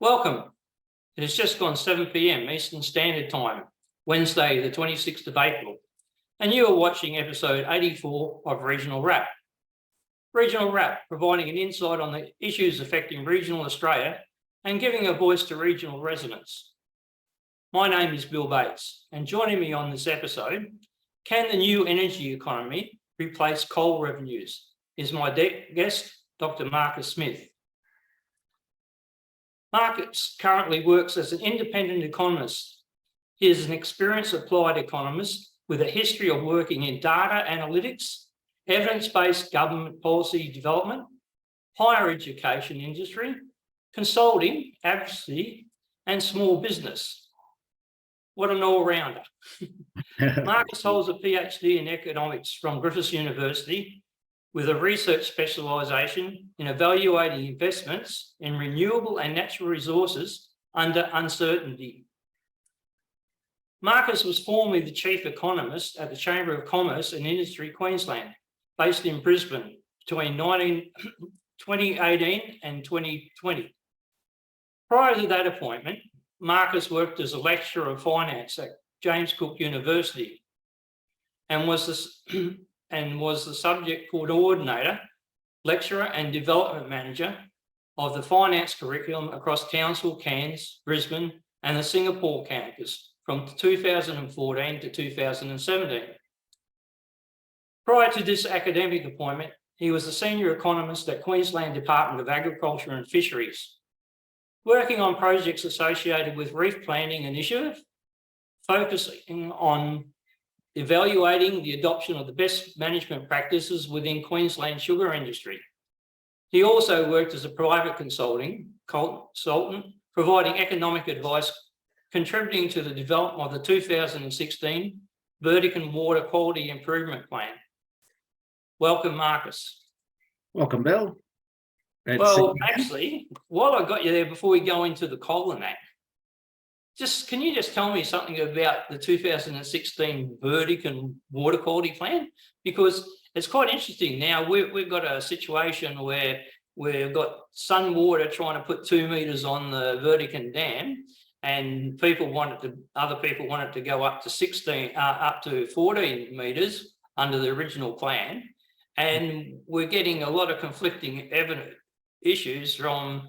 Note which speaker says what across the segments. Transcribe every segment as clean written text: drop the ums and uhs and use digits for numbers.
Speaker 1: Welcome. It has just gone 7 p.m. Eastern Standard Time, Wednesday, the 26th of April, and you are watching episode 84 of Regional Wrap. Regional Wrap, providing an insight on the issues affecting regional Australia and giving a voice to regional residents. My name is Bill Bates, and joining me on this episode, can the new energy economy replace coal revenues? Is my guest, Dr. Marcus Smith. Marcus currently works as an independent economist. He is an experienced applied economist with a history of working in data analytics, evidence-based government policy development, higher education industry, consulting, advocacy, and small business. What an all-rounder. Marcus holds a PhD in economics from Griffith University with a research specialisation in evaluating investments in renewable and natural resources under uncertainty. Marcus was formerly the chief economist at the Chamber of Commerce and Industry Queensland, based in Brisbane between 2018 and 2020. Prior to that appointment, Marcus worked as a lecturer of finance at James Cook University and was the subject coordinator, lecturer and development manager of the finance curriculum across Townsville, Cairns, Brisbane and the Singapore campus from 2014 to 2017. Prior to this academic appointment, he was a senior economist at Queensland Department of Agriculture and Fisheries, working on projects associated with reef planting initiative, focusing on evaluating the adoption of the best management practices within Queensland sugar industry. He also worked as a private consultant, providing economic advice, contributing to the development of the 2016 Vertical Water Quality Improvement Plan. Welcome, Marcus.
Speaker 2: Welcome, Bill.
Speaker 1: Well, actually, while I got you there, before we go into the coal and that, can you just tell me something about the 2016 Vertical Water Quality Plan? Because it's quite interesting. Now we've got a situation where we've got Sunwater trying to put 2 meters on the Vertical Dam, and other people wanted to go up to 14 meters under the original plan, and we're getting a lot of conflicting issues from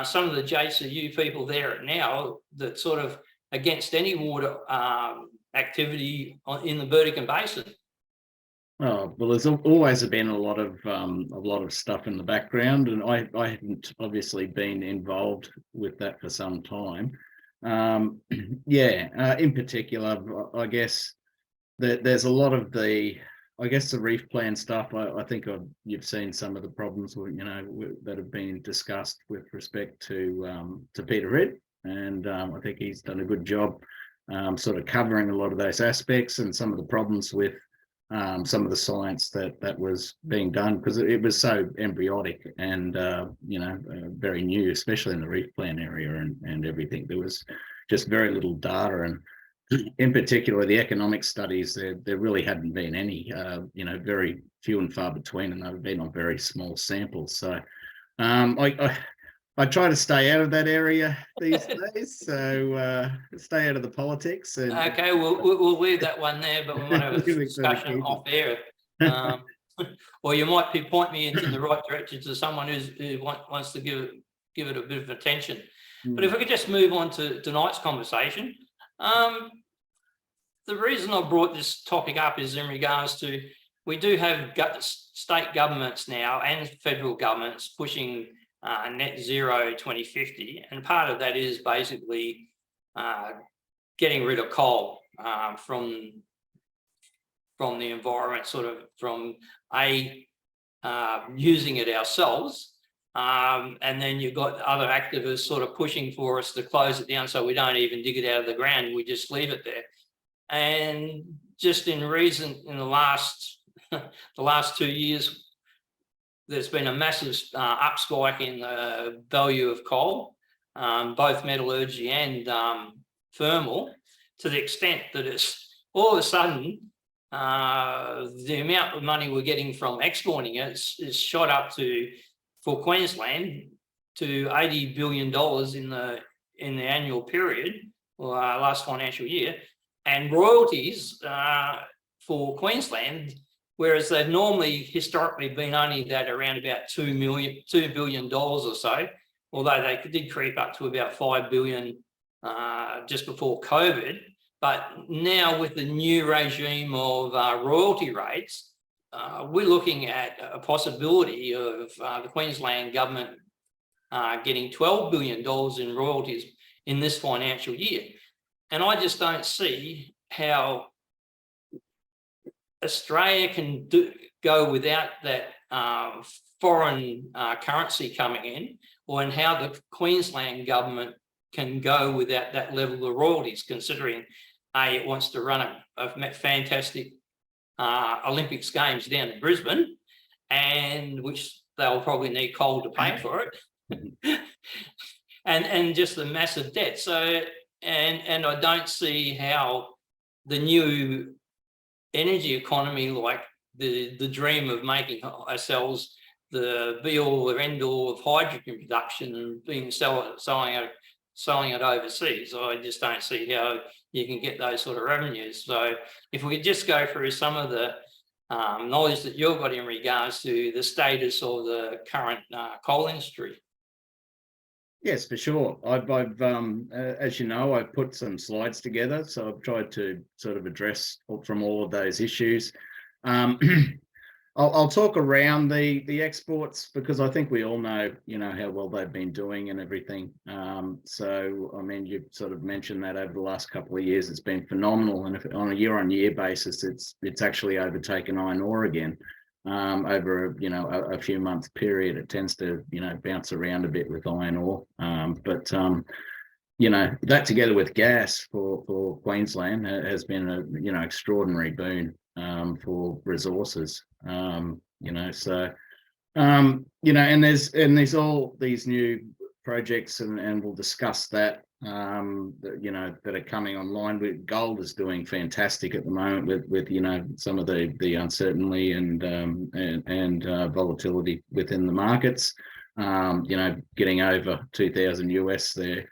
Speaker 1: some of the JCU people there now that sort of against any water activity in the Vertical Basin.
Speaker 2: Oh, well, there's always been a lot of stuff in the background, and I haven't obviously been involved with that for some time. In particular, I guess there's a lot of the reef plan stuff. I think you've seen some of the problems, that have been discussed with respect to Peter Reid, and I think he's done a good job sort of covering a lot of those aspects and some of the problems with some of the science that was being done, because it was so embryonic and very new, especially in the reef plan area and everything. There was just very little data, and in particular, the economic studies, there really hadn't been any, very few and far between, and they've been on very small samples. So I try to stay out of that area these days, so stay out of the politics. And
Speaker 1: okay, we'll leave that one there, but we might have a discussion off air. Or you might point me into the right direction to someone who wants to give it a bit of attention. But if we could just move on to tonight's conversation. The reason I brought this topic up is in regards to, we do have state governments now and federal governments pushing net zero 2050, and part of that is basically getting rid of coal from the environment, sort of from using it ourselves, and then you've got other activists sort of pushing for us to close it down so we don't even dig it out of the ground, we just leave it there. And just in the last 2 years, there's been a massive upspike in the value of coal, both metallurgy and thermal, to the extent that it's all of a sudden the amount of money we're getting from exporting it is shot up to, for Queensland, to $80 billion in the annual period, or last financial year, and royalties for Queensland, whereas they've normally historically been only that around about $2 billion or so, although they did creep up to about $5 billion just before COVID. But now with the new regime of royalty rates, we're looking at a possibility of the Queensland government getting $12 billion in royalties in this financial year. And I just don't see how Australia can go without that foreign currency coming in, or in how the Queensland government can go without that level of royalties, considering it wants to run a fantastic Olympics Games down in Brisbane, and which they'll probably need coal to pay for it, and just the massive debt. So, and I don't see how the new energy economy, like the dream of making ourselves the be-all or end-all of hydrogen production and being selling it overseas, I just don't see how you can get those sort of revenues. So if we could just go through some of the knowledge that you've got in regards to the status of the current coal industry.
Speaker 2: Yes, for sure. I've as you know, I've put some slides together, so I've tried to sort of address from all of those issues. I'll talk around the exports, because I think we all know, how well they've been doing and everything. So, I mean, you've sort of mentioned that over the last couple of years, it's been phenomenal. And if on a year-on-year basis, it's actually overtaken iron ore again. Over a few months period. It tends to bounce around a bit with iron ore, but that together with gas for Queensland has been a extraordinary boon for resources. So and there's all these new projects, and we'll discuss that that are coming online. With gold is doing fantastic at the moment with some of the uncertainty and volatility within the markets. Getting over 2,000 US there,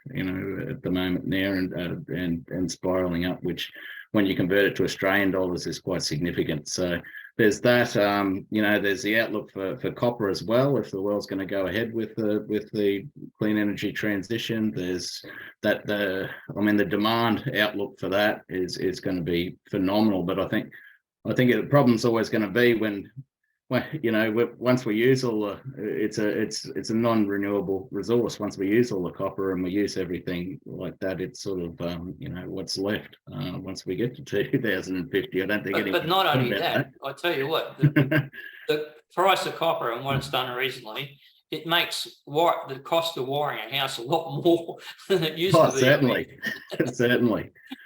Speaker 2: at the moment there, and spiraling up, which when you convert it to Australian dollars is quite significant. So there's that. There's the outlook for copper as well. If the world's going to go ahead with the clean energy transition, there's that. The demand outlook for that is going to be phenomenal. But I think the problem's always going to be when once we use all the, it's a non-renewable resource. Once we use all the copper and we use everything like that, it's sort of what's left once we get to 2050. I don't think.
Speaker 1: But not only that, I tell you what, the price of copper and what it's done recently, it makes the cost of wiring a house a lot more than it used to be.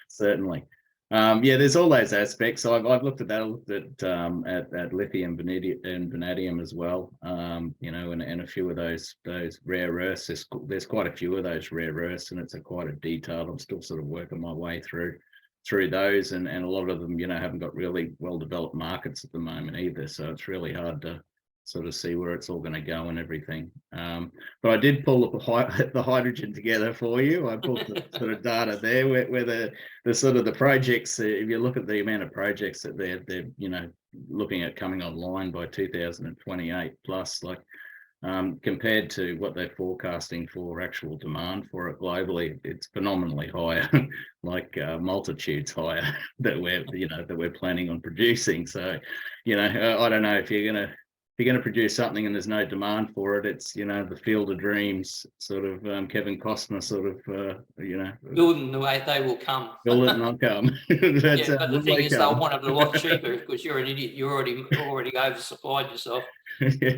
Speaker 1: Certainly. There's all those aspects. So I've looked at that. I looked at lithium and vanadium as well. And a few of those rare earths. There's quite a few of those rare earths, and it's quite a detailed. I'm still sort of working my way through those, and a lot of them, haven't got really well developed markets at the moment either. So it's really hard to sort of see where it's all going to go and everything. But I did pull the hydrogen together for you. I pulled the sort of data there where the sort of the projects, if you look at the amount of projects that they're looking at coming online by 2028 plus, like compared to what they're forecasting for actual demand for it globally, it's phenomenally higher, like multitudes higher that we're planning on producing. So, I don't know if you're going to produce something and there's no demand for it, it's the field of dreams sort of Kevin Costner sort of building the way they will come.
Speaker 2: Build it and they'll come.
Speaker 1: But the thing is, they'll want it a lot cheaper because you're an idiot. You already oversupplied yourself.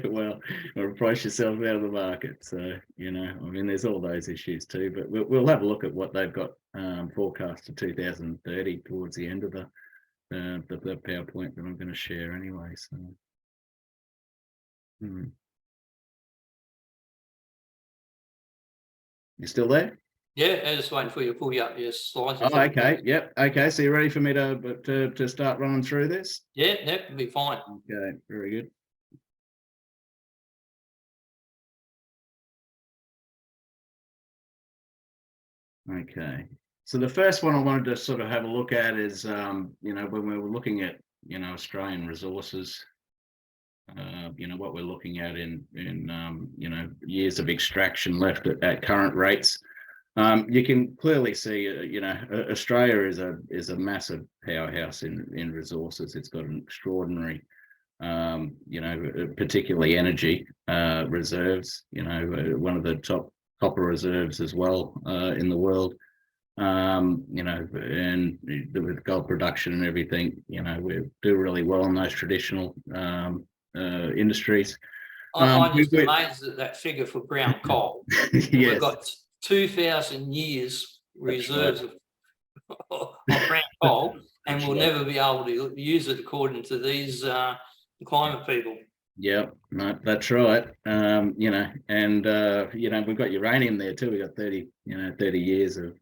Speaker 2: Well, or price yourself out of the market. So there's all those issues too. But we'll have a look at what they've got forecast to 2030 towards the end of the PowerPoint that I'm going to share anyway. So. You still there?
Speaker 1: Yeah, I'm just waiting for you to pull up your slides.
Speaker 2: Oh, okay. Yep. Okay. So you're ready for me to start running through this?
Speaker 1: Yeah, that'll be fine.
Speaker 2: Okay. Very good. Okay. So the first one I wanted to sort of have a look at is, when we were looking at, Australian resources, what we're looking at in years of extraction left at current rates. You can clearly see, Australia is a massive powerhouse in resources. It's got an extraordinary, particularly energy reserves. One of the top copper reserves as well in the world. And with gold production and everything, we do really well in those traditional industries.
Speaker 1: I'm just amazed at that figure for brown coal.
Speaker 2: Yes.
Speaker 1: We've got 2,000 years reserves of brown coal, and we'll never be able to use it according to these climate people.
Speaker 2: Yeah, no, that's right. And we've got uranium there too. We've got 30 years of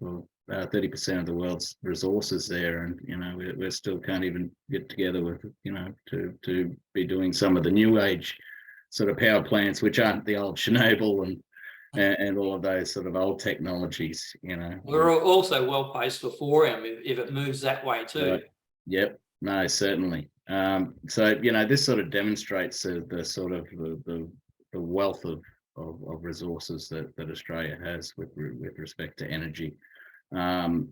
Speaker 2: 30% of the world's resources there, and we still can't even get together with to be doing some of the new age sort of power plants, which aren't the old Chernobyl and all of those sort of old technologies.
Speaker 1: We're also well placed for thorium if it moves that way too.
Speaker 2: Right. Yep. No, certainly. So this sort of demonstrates the sort of the wealth of resources that Australia has with respect to energy. And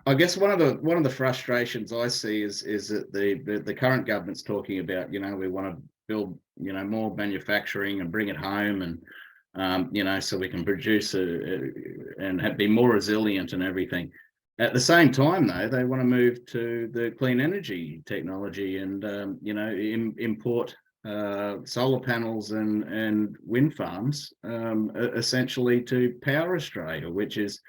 Speaker 2: I guess one of the frustrations I see is that the current government's talking about, we want to build more manufacturing and bring it home, and so we can produce and be more resilient and everything. At the same time, though, they want to move to the clean energy technology and import solar panels and wind farms essentially to power Australia, which is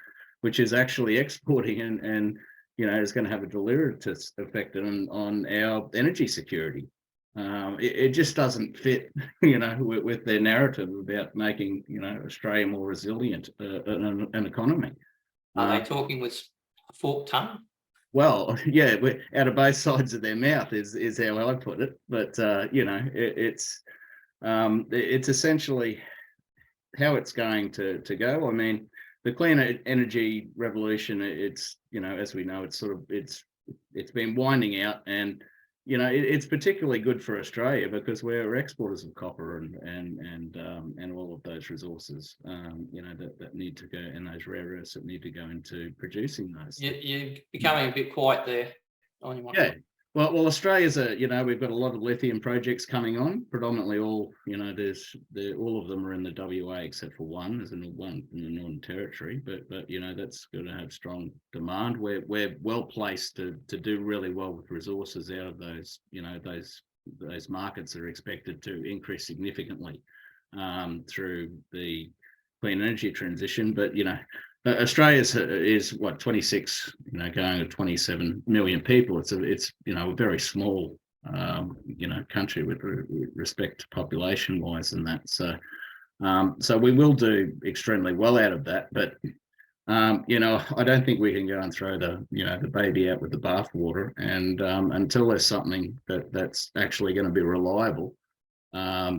Speaker 2: actually exporting and is going to have a deleterious effect on our energy security. It just doesn't fit, with their narrative about making Australia more resilient an economy.
Speaker 1: Are they talking with a forked tongue?
Speaker 2: Well, yeah, out of both sides of their mouth is how I put it. But it's essentially how it's going to go. I mean, the clean energy revolution, it's as we know, it's been winding out, and it's particularly good for Australia because we're exporters of copper and all of those resources that need to go, and those rare earths that need to go into producing those.
Speaker 1: You're becoming a bit quiet there on your
Speaker 2: Yeah. Well, Australia's we've got a lot of lithium projects coming on. Predominantly all, all of them are in the WA except for one. There's one in the Northern Territory, but that's going to have strong demand. We're well placed to do really well with resources out of those. Those markets are expected to increase significantly through the clean energy transition. But Australia is what 26, going to 27 million people. It's a very small country with respect to population wise and that. So we will do extremely well out of that. But I don't think we can go and throw the baby out with the bathwater. And until there's something that's actually going to be reliable. I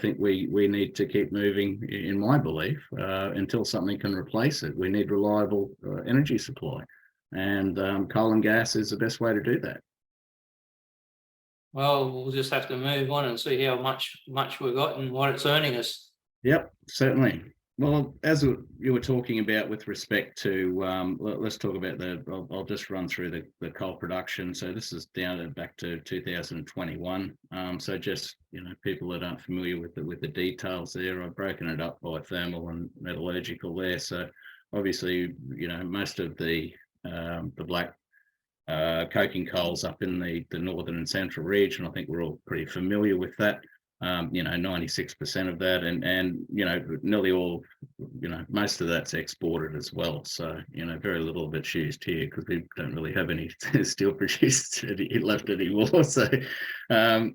Speaker 2: think we need to keep moving, in my belief, until something can replace it. We need reliable energy supply, and coal and gas is the best way to do that.
Speaker 1: Well, we'll just have to move on and see how much we've got and what it's earning us.
Speaker 2: Yep, certainly. Well, as you were talking about with respect to, let's talk about I'll just run through the coal production. So this is back to 2021. So just, people that aren't familiar with the details there, I've broken it up by thermal and metallurgical there. So obviously, most of the black coking coals up in the northern and central region, I think we're all pretty familiar with that. 96% of that, and nearly all, most of that's exported as well. So very little of it's used here because we don't really have any steel produced left anymore. So and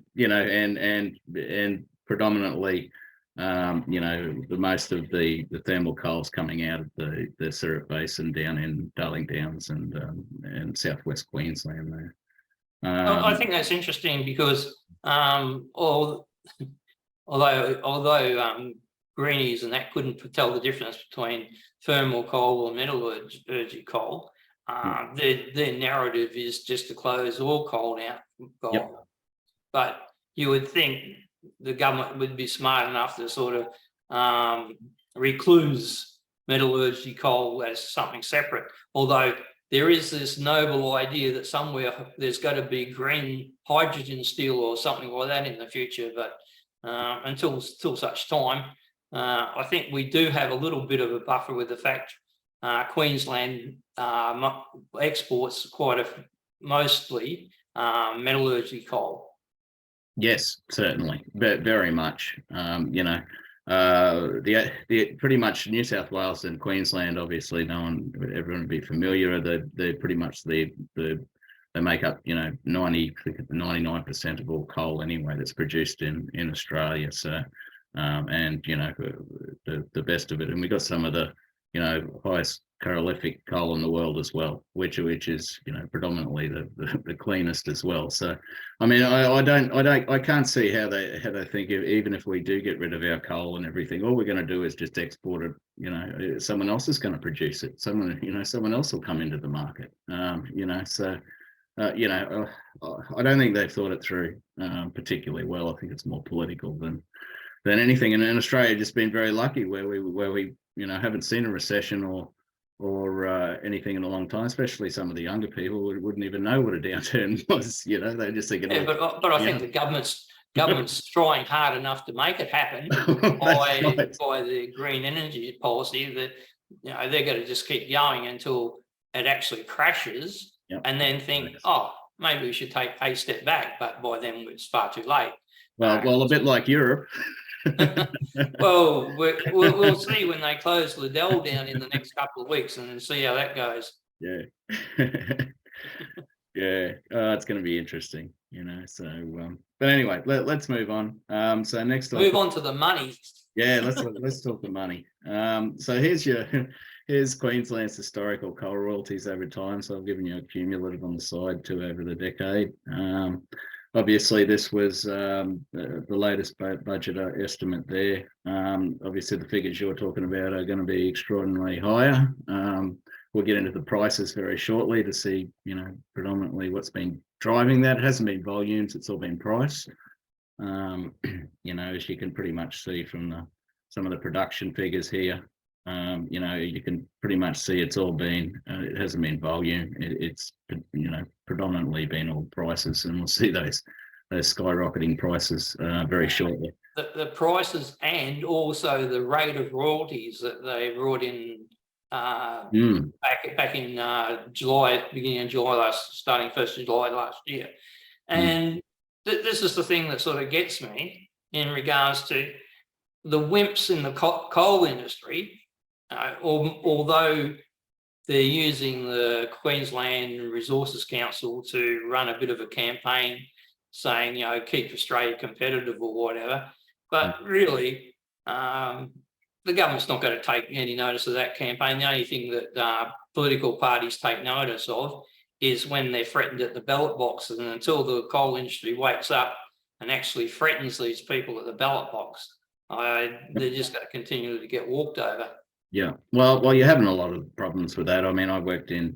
Speaker 2: predominantly, the most of the thermal coal's coming out of the Syrup Basin down in Darling Downs and southwest Queensland there.
Speaker 1: I think that's interesting because although greenies and that couldn't tell the difference between thermal coal or metallurgy coal. Their narrative is just to close all coal down.
Speaker 2: Yep.
Speaker 1: But you would think the government would be smart enough to sort of recluse metallurgy coal as something separate. Although there is this noble idea that somewhere there's got to be green hydrogen steel or something like that in the future. But until such time, I think we do have a little bit of a buffer with the fact Queensland exports mostly metallurgy coal.
Speaker 2: Yes, certainly, very much. The pretty much New South Wales and Queensland, obviously, everyone would be familiar. They're pretty much they make up 99% of all coal anyway that's produced in Australia. So, and the best of it, and we got some of the highest calorific coal in the world as well, which is predominantly the cleanest as well. So I mean, I can't see how they think even if we do get rid of our coal and everything, all we're going to do is just export it. Someone else is going to produce it. Someone else will come into the market. I don't think they've thought it through particularly well. I think it's more political than anything. And in Australia, just been very lucky where we haven't seen a recession or anything in a long time. Especially some of the younger people wouldn't even know what a downturn was. They just think.
Speaker 1: Yeah, but I think the government's trying hard enough to make it happen by the green energy policy that they're going to just keep going until it actually crashes, and then think, oh, maybe we should take a step back. But by then it's far too late.
Speaker 2: Well, a bit like Europe.
Speaker 1: Well, we'll see when they close Liddell down in the next couple of weeks and see how that goes.
Speaker 2: Yeah. Yeah, it's going to be interesting, so but anyway, let's move on. So next
Speaker 1: move on to the money.
Speaker 2: Yeah, let's talk the money. So here's Queensland's historical coal royalties over time. So I've given you a cumulative on the side too over the decade. Obviously, this was the latest budget estimate there. Obviously, the figures you're talking about are going to be extraordinarily higher. We'll get into the prices very shortly to see, predominantly what's been driving that. It hasn't been volumes; it's all been price. As you can pretty much see from some of the production figures here. You can pretty much see it's all been, it hasn't been volume. It's predominantly been all prices, and we'll see those skyrocketing prices very shortly.
Speaker 1: The prices and also the rate of royalties that they brought in back in July, beginning of July starting 1st of July last year. And this is the thing that sort of gets me in regards to the wimps in the coal industry. Although they're using the Queensland Resources Council to run a bit of a campaign saying, keep Australia competitive or whatever. But really, the government's not going to take any notice of that campaign. The only thing that political parties take notice of is when they're threatened at the ballot boxes. And until the coal industry wakes up and actually threatens these people at the ballot box, they're just going to continue to get walked over.
Speaker 2: Yeah, well, you're having a lot of problems with that. I mean, I worked in,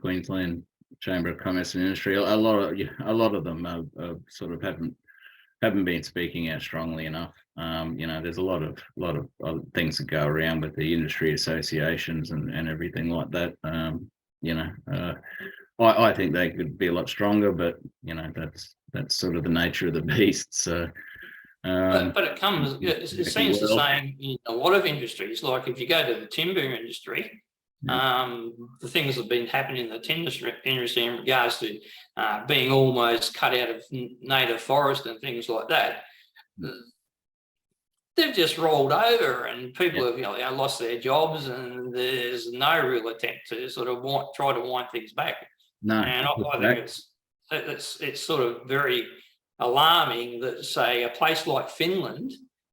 Speaker 2: Queensland Chamber of Commerce and Industry. A lot of them sort of haven't been speaking out strongly enough. There's a lot of things that go around with the industry associations and everything like that. I think they could be a lot stronger, but that's sort of the nature of the beast. So.
Speaker 1: But it seems the same in a lot of industries. Like if you go to the timber industry, the things that have been happening in the timber industry in regards to being almost cut out of native forest and things like that, they've just rolled over, and people have lost their jobs, and there's no real attempt to sort of try to wind things back.
Speaker 2: No,
Speaker 1: and I think it's sort of very alarming that, say, a place like Finland,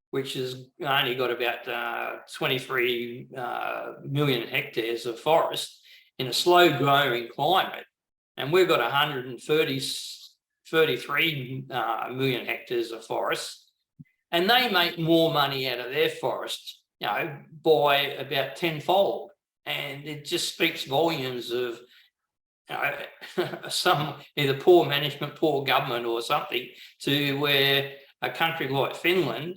Speaker 1: which has only got about 23 million hectares of forest in a slow growing climate, and we've got 133 million hectares of forest, and they make more money out of their forests, by about tenfold. And it just speaks volumes of some either poor management, poor government or something, to where a country like Finland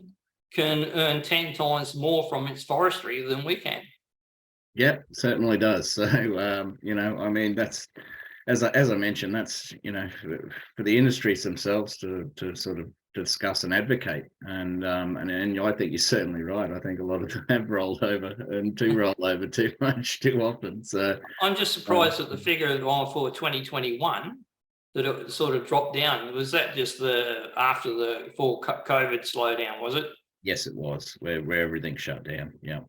Speaker 1: can earn 10 times more from its forestry than we can.
Speaker 2: Yeah, certainly does. So, I mean, that's, as I mentioned, that's, for the industries themselves to sort of discuss and advocate. And I think you're certainly right. I think a lot of them have rolled over and do roll over too much too often. So
Speaker 1: I'm just surprised at the figure for 2021 that it sort of dropped down. Was that just after the full COVID slowdown, was it?
Speaker 2: Yes, it was, where everything shut down. Yeah.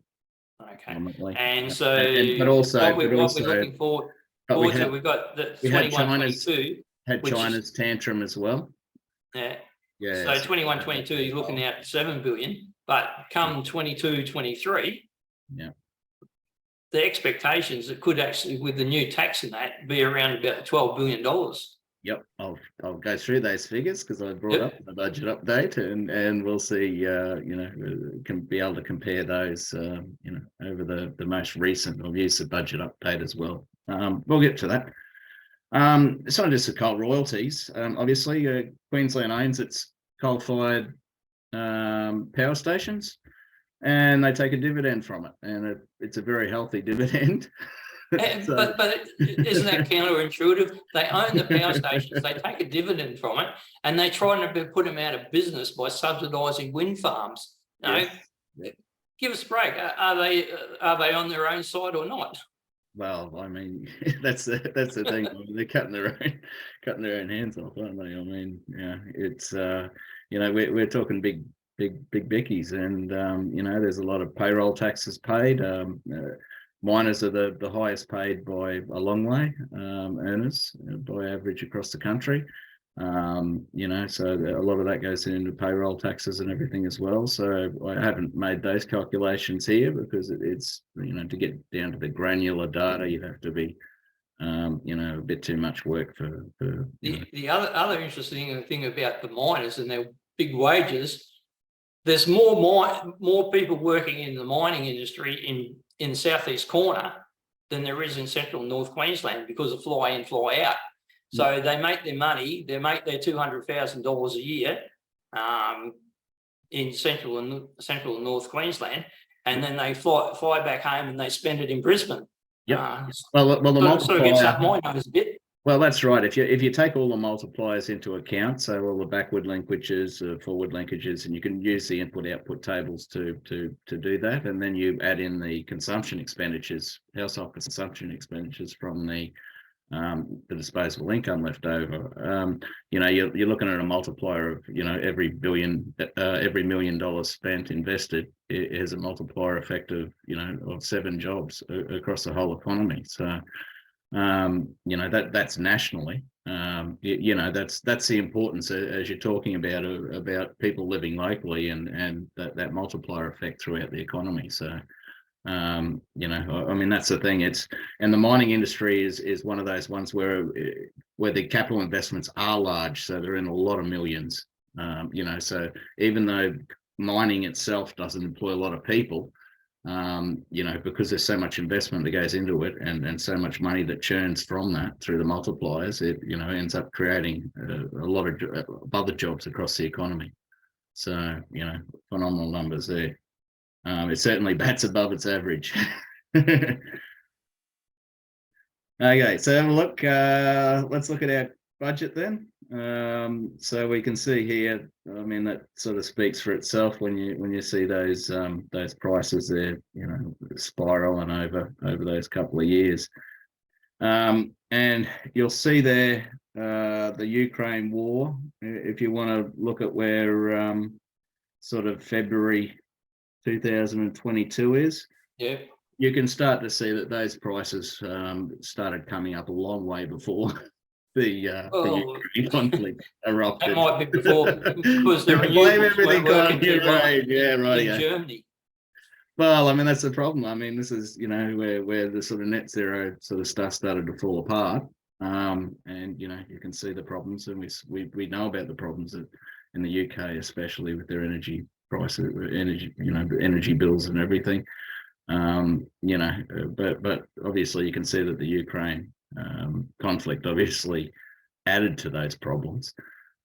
Speaker 1: Okay.
Speaker 2: Ultimately.
Speaker 1: And so
Speaker 2: but also
Speaker 1: what we're looking forward to, we've got the 21-22.
Speaker 2: Had China's tantrum as well.
Speaker 1: Yeah.
Speaker 2: Yeah.
Speaker 1: So 21-22, you're looking at 7 billion, but come 22-23,
Speaker 2: yeah,
Speaker 1: the expectations it could actually, with the new tax and that, be around about $12 billion.
Speaker 2: Yep, I'll go through those figures because I brought up the budget update, and we'll see. Can be able to compare those. Over the most recent. I'll use the budget update as well. We'll get to that. It's not just the coal royalties. Obviously, Queensland owns its coal-fired power stations, and they take a dividend from it, and it's a very healthy dividend.
Speaker 1: But isn't that counterintuitive? They own the power stations, they take a dividend from it, and they're trying to put them out of business by subsidising wind farms.
Speaker 2: Yes.
Speaker 1: Give us a break. Are they on their own side or not?
Speaker 2: Well, I mean, that's the thing. They're cutting their own hands off, aren't they? I mean, yeah, it's we're talking big bickies, and there's a lot of payroll taxes paid. Miners are the highest paid by a long way, earners by average across the country. So a lot of that goes into payroll taxes and everything as well. So I haven't made those calculations here because it's to get down to the granular data, you'd have to be a bit too much work for
Speaker 1: the other interesting thing about the miners and their big wages. There's more people working in the mining industry in the southeast corner than there is in central and North Queensland because of fly in, fly out. So they make their money, they make their $200,000 a year in central and North Queensland, and then they fly back home and they spend it in Brisbane.
Speaker 2: Yeah. Well, the multiplier
Speaker 1: sort of gets up my nose a bit.
Speaker 2: Well, that's right. If you take all the multipliers into account, so all the backward linkages, forward linkages, and you can use the input-output tables to do that, and then you add in the consumption expenditures, household consumption expenditures from the disposable income left over. You're looking at a multiplier of every $1 million spent invested, it has a multiplier effect of 7 jobs across the whole economy. So. That's nationally. That's the importance as you're talking about people living locally and that multiplier effect throughout the economy. So I mean that's the thing. And the mining industry is one of those ones where the capital investments are large, so they're in a lot of millions. So even though mining itself doesn't employ a lot of people, because there's so much investment that goes into it and so much money that churns from that through the multipliers, it ends up creating a lot of other jobs across the economy. So phenomenal numbers there. It certainly bats above its average. Okay, so have a look. Let's look at our budget then. So we can see here, I mean, that sort of speaks for itself when you see those prices there, spiraling over those couple of years. And you'll see there the Ukraine war. If you want to look at where sort of February 2022 is,
Speaker 1: yeah,
Speaker 2: you can start to see that those prices started coming up a long way before the Ukraine conflict erupted.
Speaker 1: That might be before because the
Speaker 2: renewables
Speaker 1: weren't working too well
Speaker 2: in
Speaker 1: Germany.
Speaker 2: Well, I mean that's the problem. I mean this is where the sort of net zero sort of stuff started to fall apart, and you can see the problems, and we know about the problems in the UK, especially with their energy price of energy, the energy bills and everything. But obviously you can see that the Ukraine conflict obviously added to those problems.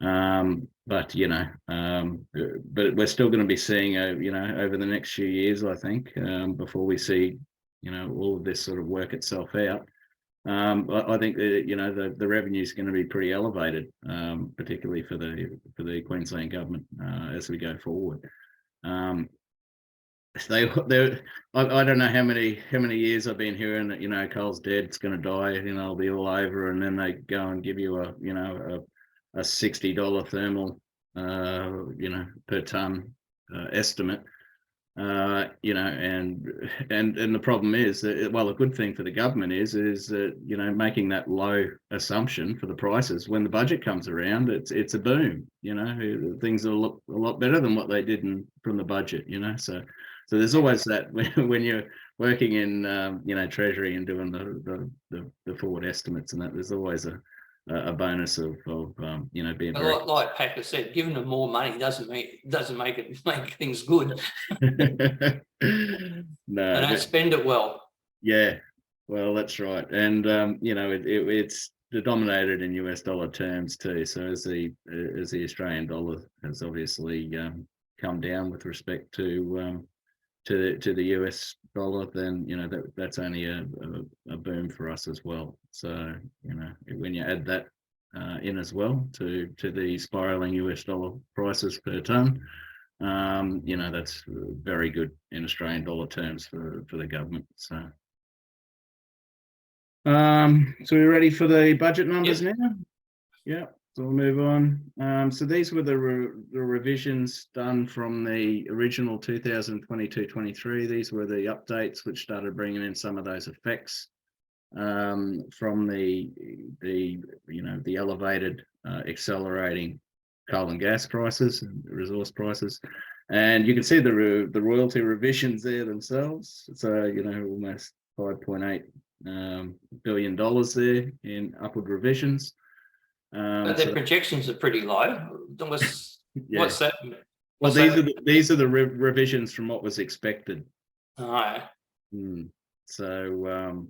Speaker 2: But we're still going to be seeing, over the next few years, I think, before we see, all of this sort of work itself out. I think that, the revenue is going to be pretty elevated, particularly for the Queensland government as we go forward. I don't know how many years I've been hearing that coal's dead, it's going to die, it'll be all over, and then they go and give you a $60 thermal per ton estimate. And the problem is that, well, a good thing for the government is that making that low assumption for the prices when the budget comes around, it's a boom. Things will look a lot better than what they did from the budget. So there's always that when you're working in Treasury and doing the forward estimates, and that there's always a bonus of being very...
Speaker 1: like Packer said, giving them more money doesn't make things good.
Speaker 2: No,
Speaker 1: they don't spend it well.
Speaker 2: Yeah, well, that's right, and it's denominated in US dollar terms too. So as the Australian dollar has obviously come down with respect to the US dollar, then that's only a boom for us as well. So when you add that in as well to the spiraling US dollar prices per ton, that's very good in Australian dollar terms for the government. So we're ready for the budget numbers now. Yeah. So we'll move on. So these were the revisions done from the original 2022-23. These were the updates which started bringing in some of those effects from the elevated accelerating coal and gas prices and resource prices. And you can see the royalty revisions there themselves. So almost $5.8 billion there in upward revisions.
Speaker 1: But their projections are pretty low. What's that?
Speaker 2: Well, these are the revisions from what was expected.
Speaker 1: All right.
Speaker 2: So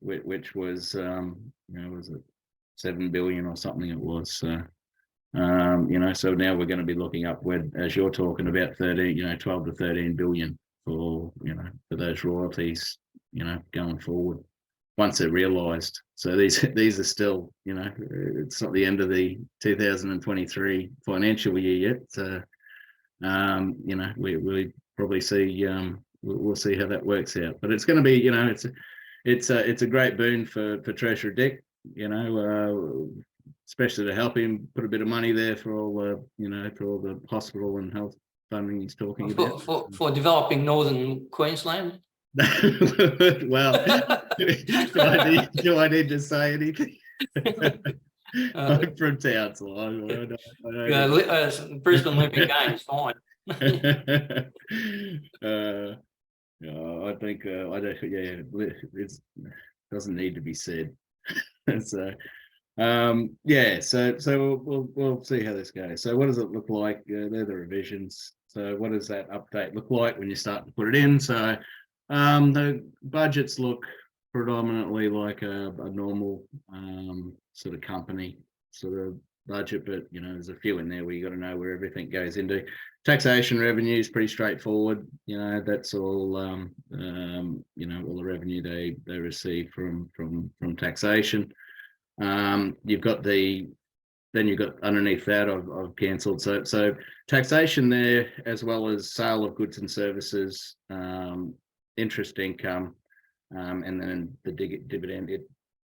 Speaker 2: which was was it 7 billion or something? It was. So so now we're going to be looking upward, as you're talking about, 12 to 13 billion for those royalties, going forward, once they're realised. So these are still, it's not the end of the 2023 financial year yet. So, we probably see, we'll see how that works out. But it's going to be, it's a great boon for Treasurer Dick, especially to help him put a bit of money there for all the hospital and health funding he's talking about.
Speaker 1: For developing northern Queensland.
Speaker 2: Well, do I need to say anything? I'm from Townsville.
Speaker 1: Brisbane Olympic Games, fine.
Speaker 2: I think I don't. Yeah, it doesn't need to be said. So, So we'll see how this goes. So what does it look like? They're the revisions. So what does that update look like when you start to put it in? So the budgets look predominantly like a normal sort of company sort of budget, but there's a few in there where you got to know where everything goes into. Taxation revenue is pretty straightforward. That's all all the revenue they receive from taxation. You've got underneath that I've cancelled. So taxation there, as well as sale of goods and services, interest income, and then the dividend,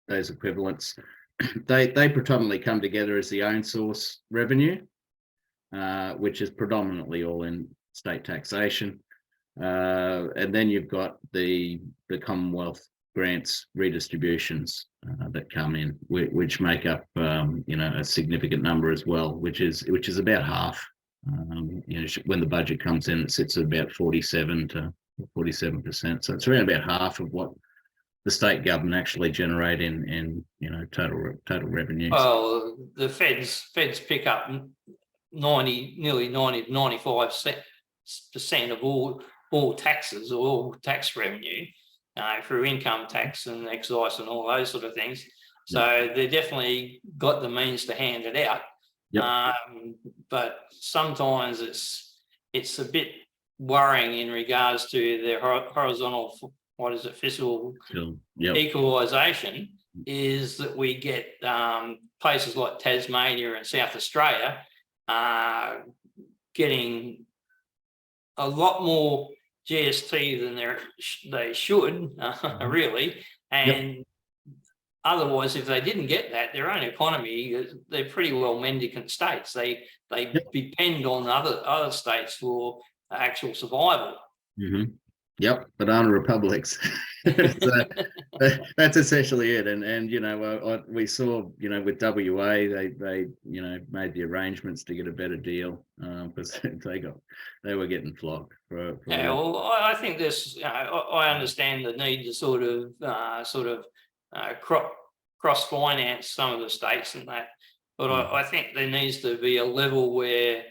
Speaker 2: those equivalents, they predominantly come together as the own source revenue, which is predominantly all in state taxation. And then you've got the Commonwealth grants redistributions that come in, which make up a significant number as well, which is about half. When the budget comes in, it sits at about 47%. So it's around about half of what the state government actually generate in total revenues.
Speaker 1: Well, the feds pick up 90, nearly 90, 95 percent of all taxes or all tax revenue through income tax and excise and all those sort of things. So they definitely got the means to hand it out. But sometimes it's a bit worrying in regards to their horizontal, fiscal equalisation, is that we get places like Tasmania and South Australia getting a lot more GST than they should, really. And otherwise, if they didn't get that, their own economy, they're pretty well mendicant states. They depend on other states for actual survival.
Speaker 2: Banana republics. So that's essentially it. And we saw, with WA, they made the arrangements to get a better deal because they were getting flogged for
Speaker 1: well, I think this. I understand the need to sort of cross finance some of the states and that, but I think there needs to be a level where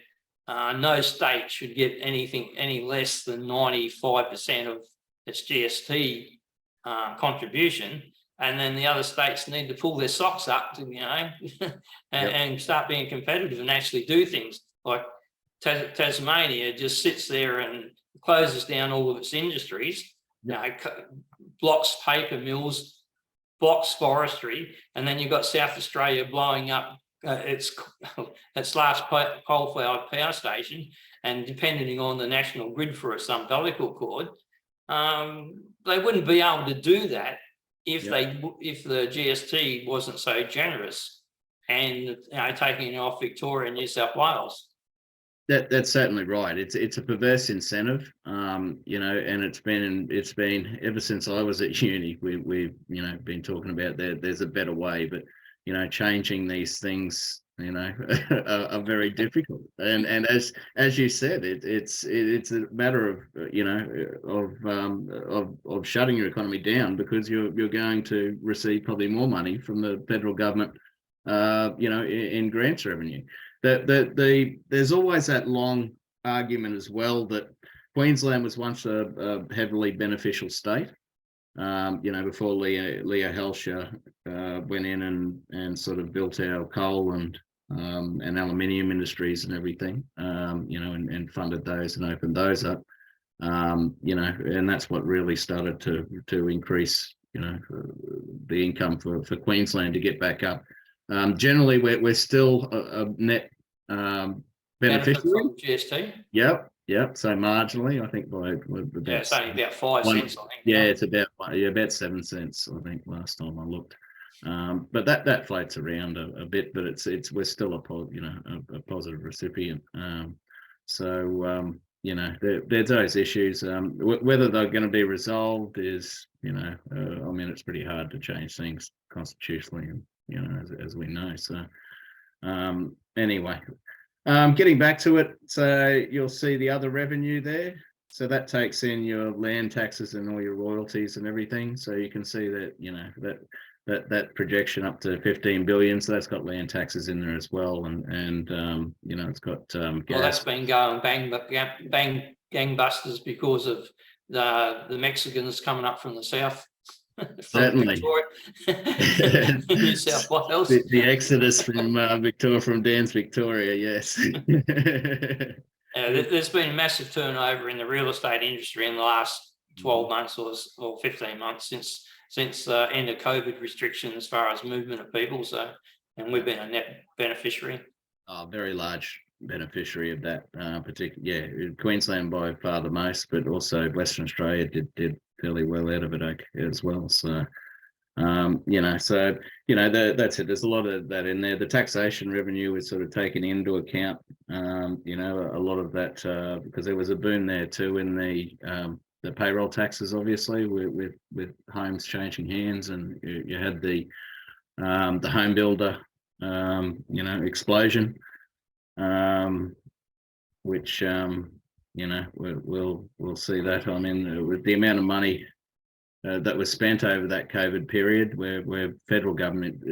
Speaker 1: no state should get any less than 95% of its GST contribution, and then the other states need to pull their socks up to, and start being competitive and actually do things. Like Tasmania just sits there and closes down all of its industries, blocks paper mills, blocks forestry, and then you've got South Australia blowing up its last coal-fired power station, and depending on the national grid for some umbilical cord, they wouldn't be able to do that if the GST wasn't so generous and taking it off Victoria and New South Wales.
Speaker 2: That's certainly right. It's a perverse incentive, and it's been ever since I was at uni. We've been talking about there's a better way, but changing these things are very difficult. And as you said, it's a matter of shutting your economy down, because you're going to receive probably more money from the federal government, in grants revenue. There's always that long argument as well that Queensland was once a heavily beneficial state. Before Leo Helsher went in and sort of built our coal and aluminium industries and everything, and funded those and opened those up, and that's what really started to increase, the income for Queensland to get back up. Generally, we're still a net beneficiary.
Speaker 1: GST.
Speaker 2: Yep. So marginally, I think by about,
Speaker 1: it's only about 5 cents. I think.
Speaker 2: It's about 7 cents. I think last time I looked. But that floats around a bit, but we're still a positive recipient. There's those issues. Whether they're going to be resolved is, it's pretty hard to change things constitutionally, as we know. So anyway. Getting back to it, so you'll see the other revenue there. So that takes in your land taxes and all your royalties and everything. So you can see that, that projection up to 15 billion. So that's got land taxes in there as well, and it's got gas.
Speaker 1: Well, that's been going bang gangbusters because of the Mexicans coming up from the south.
Speaker 2: Certainly.
Speaker 1: New South Wales.
Speaker 2: The exodus from Victoria, from Dan's Victoria, yes.
Speaker 1: There's been a massive turnover in the real estate industry in the last 12 months or 15 months since the end of COVID restrictions as far as movement of people. So, and we've been a net beneficiary.
Speaker 2: Very large beneficiary of that particular. Queensland by far the most, but also Western Australia did fairly well out of it as well. So that's it. There's a lot of that in there. The taxation revenue is sort of taken into account, a lot of that, because there was a boom there too in the payroll taxes, obviously, with homes changing hands, and you had the home builder explosion, which we'll see that. I mean, with the amount of money that was spent over that COVID period, where federal government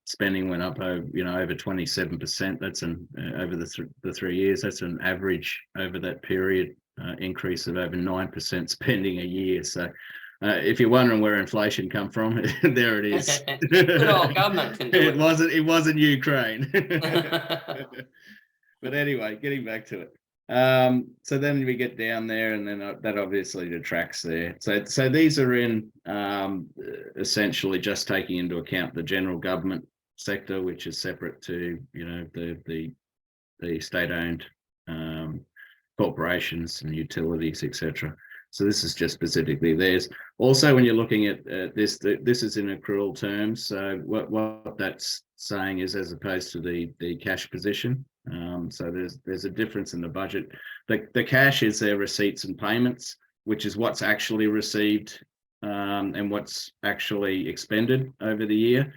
Speaker 2: spending went up over 27%. That's over the 3 years. That's an average over that period increase of over 9% spending a year. So if you're wondering where inflation come from, there it is.
Speaker 1: Good old government can do it.
Speaker 2: It wasn't Ukraine. But anyway, getting back to it. So then we get down there, and then that obviously detracts there. So these are in essentially just taking into account the general government sector, which is separate to the state-owned corporations and utilities, etc. So this is just specifically theirs. Also, when you're looking at this is in accrual terms. So what that's saying is, as opposed to the cash position. So there's a difference in the budget. The cash is their receipts and payments, which is what's actually received and what's actually expended over the year.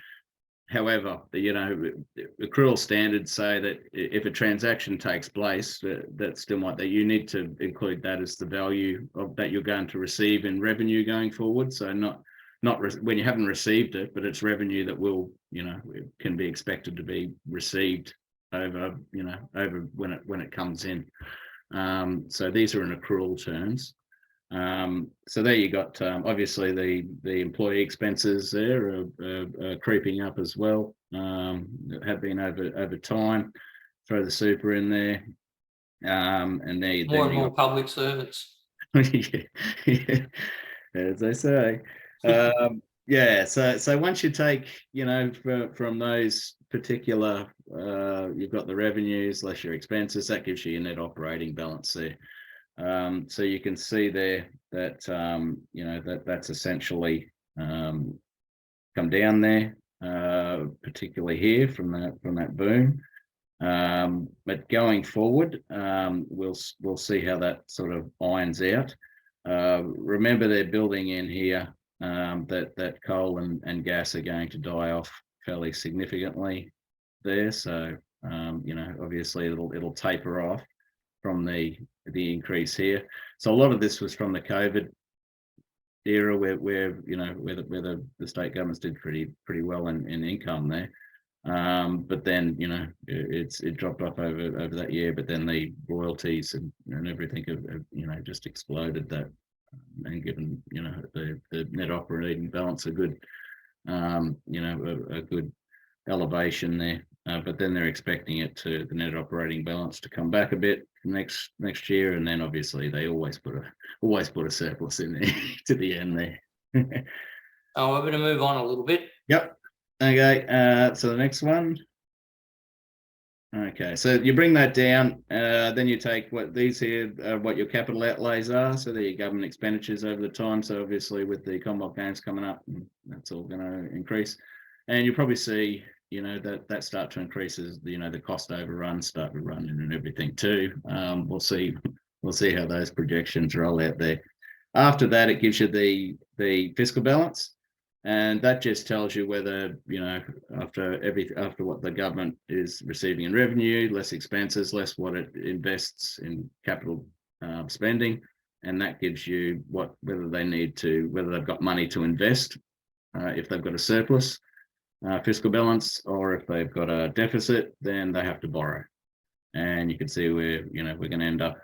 Speaker 2: However, accrual standards say that if a transaction takes place, that still might, that you need to include that as the value of that you're going to receive in revenue going forward. So not when you haven't received it, but it's revenue that will, can be expected to be received over when it comes in. So these are in accrual terms. So there you got obviously the employee expenses there are creeping up as well. Have been over time. Throw the super in there, and there
Speaker 1: more and more public servants.
Speaker 2: Yeah, as they say. Yeah. So once you take from those particular, you've got the revenues less your expenses. That gives you your net operating balance there. So you can see there that that's essentially come down there, particularly here from that boom. But going forward, we'll see how that sort of irons out. Remember, they're building in here that coal and gas are going to die off fairly significantly there. So obviously it'll taper off from the increase here. So a lot of this was from the COVID era where the state governments did pretty well in income there. But then it dropped off over that year. But then the royalties and everything have just exploded that, and given the net operating balance a good a good elevation there. But then they're expecting the net operating balance to come back a bit next year, and then obviously they always put a surplus in there to the end there.
Speaker 1: Oh, we're going to move on a little bit.
Speaker 2: Yep. Okay. So the next one. Okay. So you bring that down, then you take what these here, what your capital outlays are. So they're your government expenditures over the time. So obviously with the Commonwealth Games coming up, that's all going to increase, and you'll probably see that start to increase as the cost overruns start to run in and everything too. We'll see how those projections roll out there. After that, it gives you the fiscal balance, and that just tells you whether after what the government is receiving in revenue, less expenses, less what it invests in capital spending, and that gives you whether they've got money to invest if they've got a surplus fiscal balance, or if they've got a deficit, then they have to borrow. And you can see where we're going to end up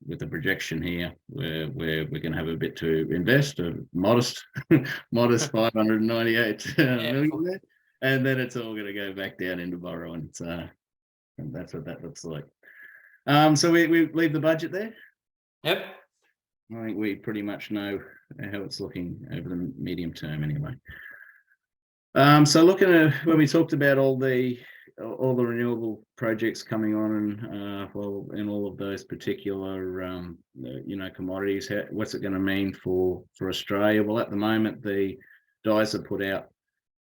Speaker 2: with a projection here where we're going to have a bit to invest, a modest 598 million there, and then it's all going to go back down into borrowing. So and that's what that looks like. So we leave the budget there.
Speaker 1: Yep.
Speaker 2: I think we pretty much know how it's looking over the medium term anyway. So looking at when we talked about all the renewable projects coming on, and in all of those particular commodities, what's it going to mean for Australia? Well, at the moment, the DICE have put out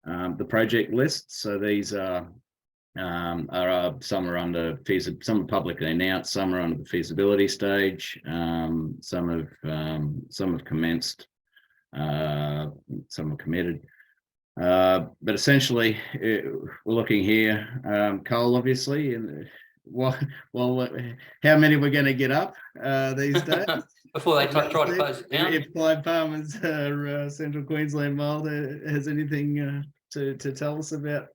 Speaker 2: the project lists. So these are some are under some are publicly announced, some are under the feasibility stage, some have commenced, some are committed. But essentially, we're looking here, coal, obviously, and how many we're going to get up these days
Speaker 1: before they try to close it down.
Speaker 2: If Clyde Palmer's Central Queensland Mile has anything to tell us about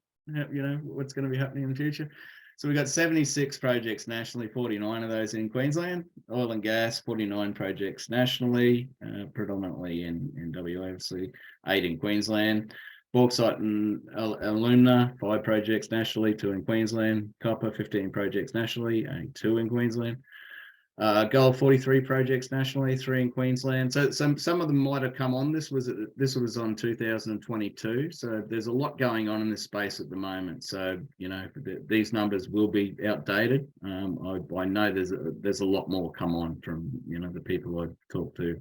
Speaker 2: what's going to be happening in the future. So we've got 76 projects nationally, 49 of those in Queensland. Oil and gas, 49 projects nationally, predominantly in WA, obviously, 8 in Queensland. Bauxite and alumina, 5 projects nationally, 2 in Queensland. Copper, 15 projects nationally, 2 in Queensland. Gold, 43 projects nationally, 3 in Queensland. So some of them might have come on. This was on 2022. So there's a lot going on in this space at the moment. So these numbers will be outdated. I know there's a lot more come on from the people I've talked to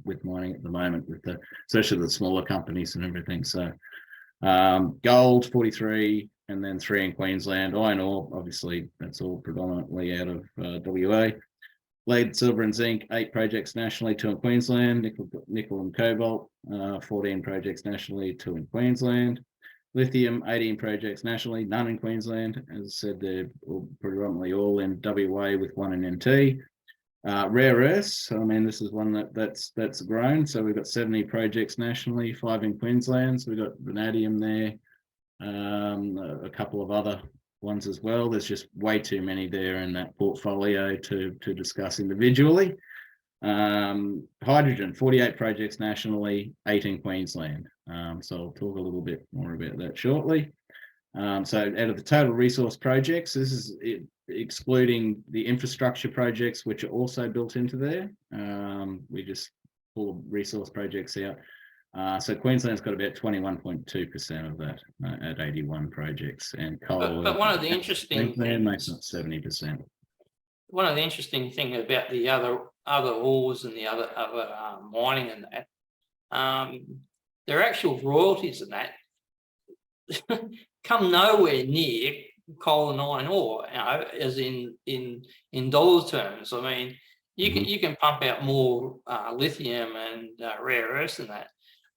Speaker 2: with mining at the moment, with especially the smaller companies and everything. So gold 43, and then 3 in Queensland. Iron ore, obviously, that's all predominantly out of WA. Lead, silver and zinc, 8 projects nationally, 2 in Queensland. Nickel and cobalt, 14 projects nationally, 2 in Queensland. Lithium, 18 projects nationally, none in Queensland. As I said, they're predominantly all in WA with 1 in NT. Rare earths, I mean, this is one that's grown. So we've got 70 projects nationally, 5 in Queensland. So we've got vanadium there, a couple of other ones as well. There's just way too many there in that portfolio to discuss individually. Hydrogen, 48 projects nationally, 8 in Queensland. So I'll talk a little bit more about that shortly. So out of the total resource projects, this is excluding the infrastructure projects, which are also built into there. We just pull resource projects out. So Queensland's got about 21.2% of that at 81 projects, and coal.
Speaker 1: But one of the interesting
Speaker 2: things makes up 70%.
Speaker 1: One of the interesting thing about the other ores and the other mining and that, their actual royalties and that come nowhere near coal and iron ore, as in dollar terms. I mean, you can pump out more lithium and rare earths than that,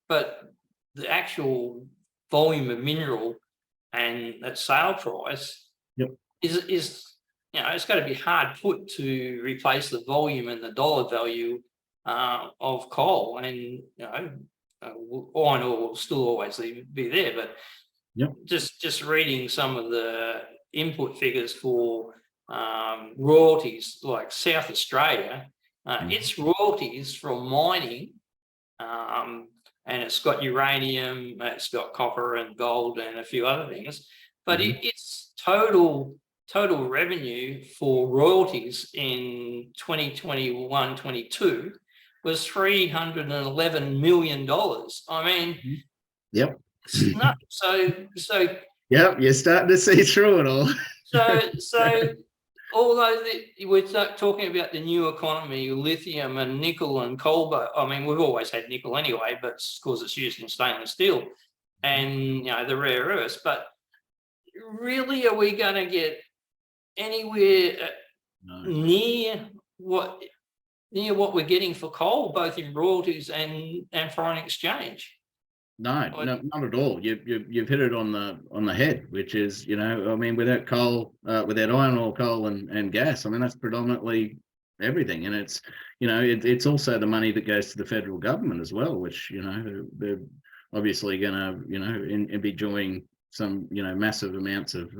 Speaker 1: but the actual volume of mineral and that sale price is it's got to be hard put to replace the volume and the dollar value of coal, and iron ore will still always be there, but just reading some of the input figures for royalties, like South Australia, its royalties from mining, and it's got uranium, it's got copper and gold and a few other things, but its total revenue for royalties in 2021-22 was $311 million. I mean, it's nuts. So
Speaker 2: you're starting to see through it all.
Speaker 1: So although we're talking about the new economy, lithium and nickel and cobalt, I mean, we've always had nickel anyway, but of course it's used in stainless steel and the rare earths. But really, are we going to get anywhere near what we're getting for coal, both in royalties and foreign exchange?
Speaker 2: No, not at all. You've hit it on the head, which is, I mean, without coal, without iron ore, coal and gas, I mean, that's predominantly everything. And it's, it's also the money that goes to the federal government as well, which, they're obviously going to, be enjoying some, massive amounts of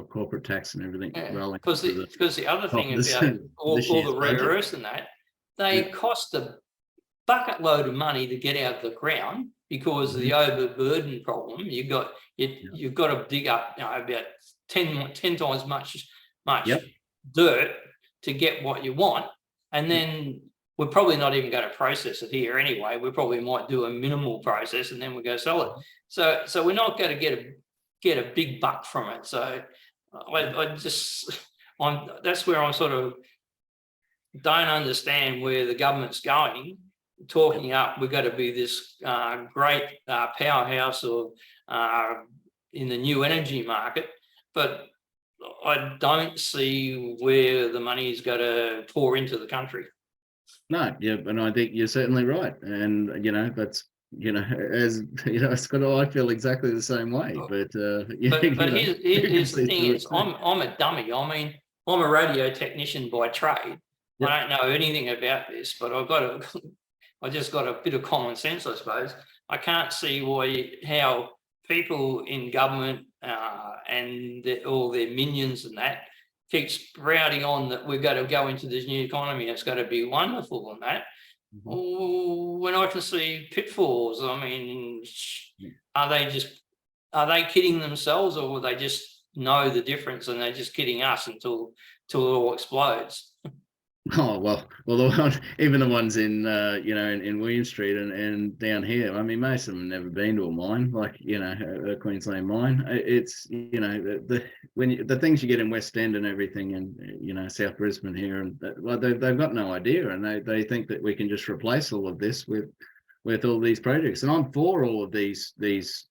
Speaker 2: corporate tax and everything.
Speaker 1: Because the other thing about all the rare earths and that, they cost a bucket load of money to get out of the ground, because of the overburden problem. You've got to dig up about 10 times much dirt to get what you want, and then we're probably not even going to process it here anyway. We probably might do a minimal process and then we go sell it. So we're not going to get a big buck from it. So that's where I sort of don't understand where the government's going, talking up we've got to be this great powerhouse of in the new energy market, but I don't see where the money is going to pour into the country.
Speaker 2: No, and I think you're certainly right, and that's as Scott, I feel exactly the same way. But
Speaker 1: here's the thing: is I'm a dummy. I mean, I'm a radio technician by trade. I don't know anything about this, but I just got a bit of common sense, I suppose. I can't see how people in government and all their minions and that keep sprouting on that we've got to go into this new economy, it's got to be wonderful and that. When I can see pitfalls, I mean, are they kidding themselves, or will they just know the difference and they're just kidding us until it all explodes?
Speaker 2: Oh well, even the ones in in William Street and down here. I mean, most of them have never been to a mine, like a Queensland mine. It's the things you get in West End and everything, and South Brisbane here, and they've got no idea, and they think that we can just replace all of this with all these projects. And I'm for all of these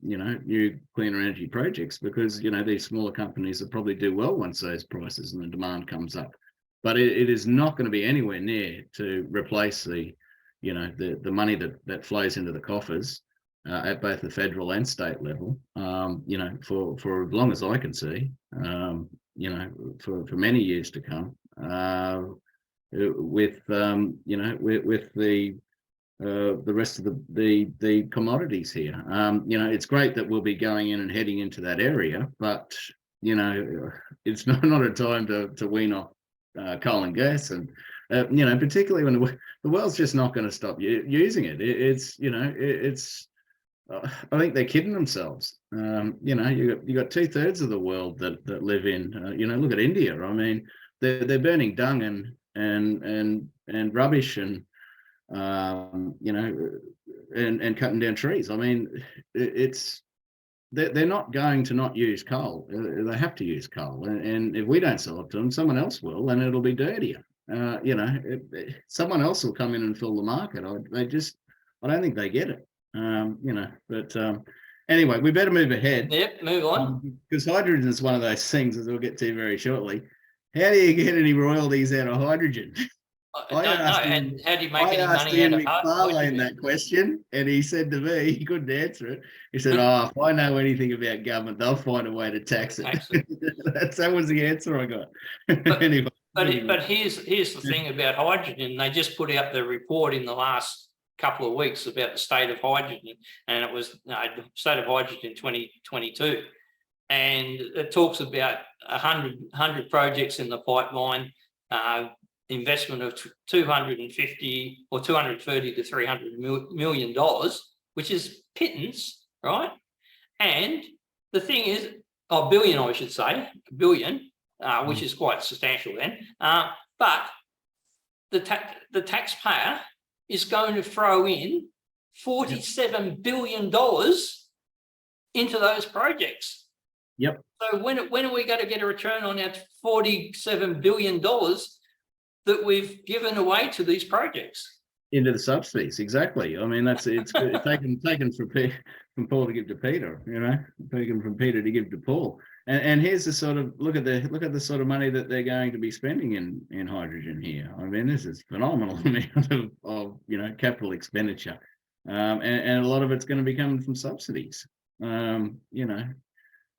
Speaker 2: new cleaner energy projects, because these smaller companies will probably do well once those prices and the demand comes up. But it is not going to be anywhere near to replace the money that flows into the coffers at both the federal and state level. For as long as I can see, for many years to come. With the rest of the commodities here. It's great that we'll be going in and heading into that area, but it's not a time to wean off coal and gas, and particularly when the world's just not going to stop using it. I think they're kidding themselves. You got 2/3 of the world that live in. Look at India. I mean, they're burning dung and rubbish and cutting down trees. I mean, they're not going to not use coal. They have to use coal, and if we don't sell it to them, someone else will, and it'll be dirtier. Someone else will come in and fill the market. I don't think they get it. But anyway, we better move ahead.
Speaker 1: Yep, move on.
Speaker 2: Because hydrogen is one of those things, as we'll get to very shortly. How do you get any royalties out of hydrogen?
Speaker 1: I don't know. And how do you make any money out of
Speaker 2: hydrogen? That question, and he said to me, he couldn't answer it. He said, if I know anything about government, they'll find a way to tax it. That was the answer I got. Anyway.
Speaker 1: But here's the thing about hydrogen. They just put out the report in the last couple of weeks about the state of hydrogen, and it was the state of hydrogen 2022. And it talks about 100 projects in the pipeline, investment of $230 to $300 million, which is pittance, right? And the thing is, a billion, I should say, which is quite substantial then. But the taxpayer is going to throw in $47 billion into those projects.
Speaker 2: Yep.
Speaker 1: So when are we going to get a return on our $47 billion that we've given away to these projects?
Speaker 2: Into the subsidies, exactly. I mean, it's taken from Paul to give to Peter, taken from Peter to give to Paul. And here's the sort of look at the sort of money that they're going to be spending in hydrogen here. I mean, this is phenomenal amount of capital expenditure, and a lot of it's going to be coming from subsidies. So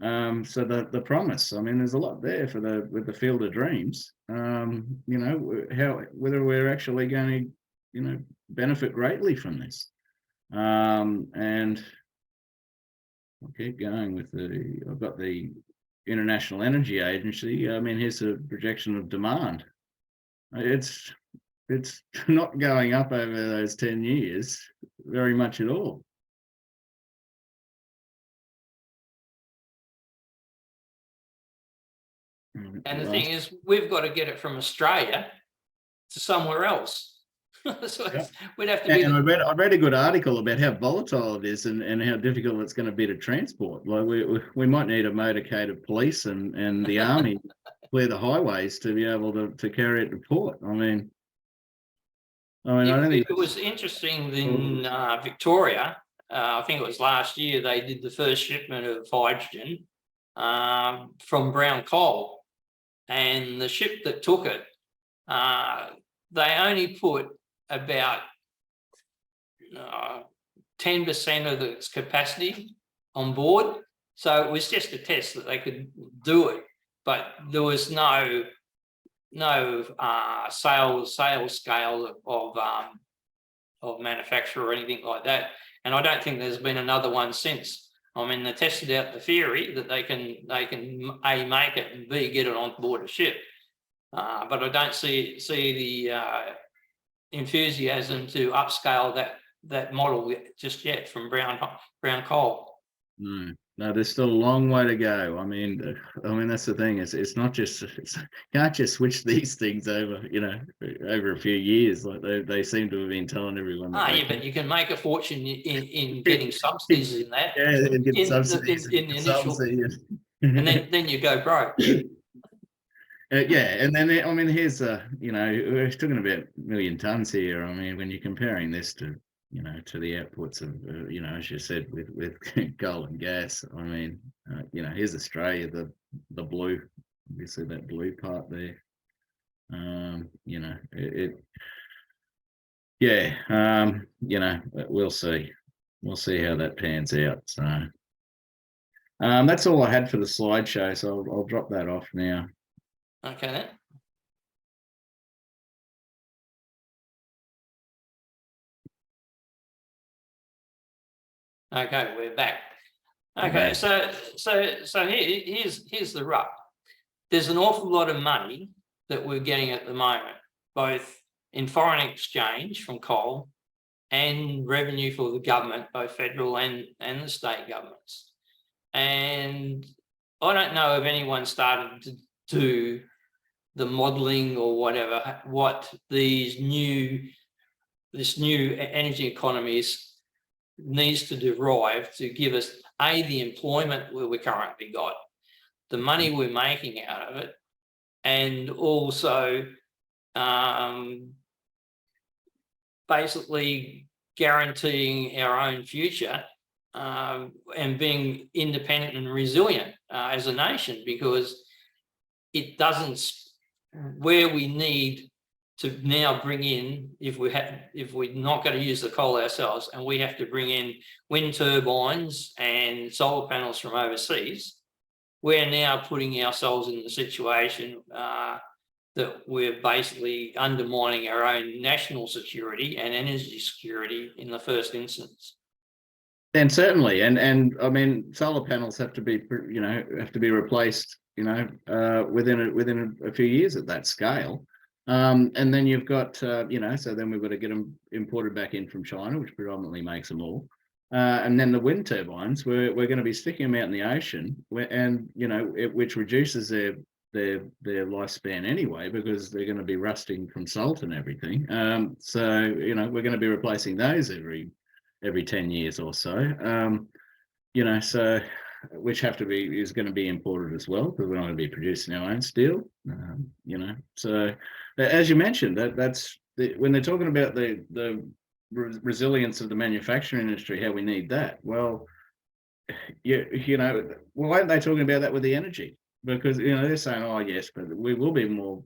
Speaker 2: the promise, I mean, there's a lot there with the field of dreams. Whether we're actually going to benefit greatly from this. And I'll keep going with I've got the International Energy Agency. I mean, here's a projection of demand. It's not going up over those 10 years very much at all.
Speaker 1: And the thing is, we've got to get it from Australia to somewhere else. So we'd have to.
Speaker 2: And I read a good article about how volatile it is and how difficult it's going to be to transport. Like we might need a motorcade of police and the army clear the highways to be able to carry it to port. I mean, I don't think
Speaker 1: it was interesting in Victoria. I think it was last year they did the first shipment of hydrogen from brown coal, and the ship that took it, they only put about 10% of its capacity on board. So it was just a test that they could do it, but there was no sales scale of manufacture or anything like that. And I don't think there's been another one since. I mean, they tested out the theory that they can A, make it, and B, get it on board a ship. But I don't see the enthusiasm to upscale that model just yet from brown coal.
Speaker 2: No, there's still a long way to go. I mean, that's the thing. It's not just you can't just switch these things over, over a few years. Like they seem to have been telling everyone.
Speaker 1: Yeah, but you can make a fortune in getting subsidies in that.
Speaker 2: Yeah, and get subsidies
Speaker 1: in the initial, and then you go broke.
Speaker 2: Yeah, and then here's we're talking about 1 million tons here. I mean, when you're comparing this to to the outputs of as you said with coal and gas. I mean, here's Australia, the blue, obviously that blue part there. We'll see how that pans out. So that's all I had for the slideshow. So I'll drop that off now.
Speaker 1: Okay then. Okay, we're back. Okay, so here's the rub. There's an awful lot of money that we're getting at the moment, both in foreign exchange from coal and revenue for the government, both federal and the state governments. And I don't know if anyone started to do the modelling or whatever, what this new energy economy needs to derive to give us the employment we currently got, the money we're making out of it, and also basically guaranteeing our own future and being independent and resilient as a nation, because it doesn't, where we need to now bring in, if we're not going to use the coal ourselves and we have to bring in wind turbines and solar panels from overseas, we're now putting ourselves in the situation that we're basically undermining our own national security and energy security in the first instance.
Speaker 2: And certainly, and I mean, solar panels have to be replaced, within a few years at that scale. And then you've got, so then we've got to get them imported back in from China, which predominantly makes them all. And then the wind turbines, we're going to be sticking them out in the ocean, which reduces their lifespan anyway, because they're going to be rusting from salt and everything. So we're going to be replacing those every 10 years or so. So which is going to be imported as well, because we're not going to be producing our own steel. So as you mentioned, when they're talking about the resilience of the manufacturing industry, how we need that. Well, why aren't they talking about that with the energy? Because they're saying, oh yes, but we will be more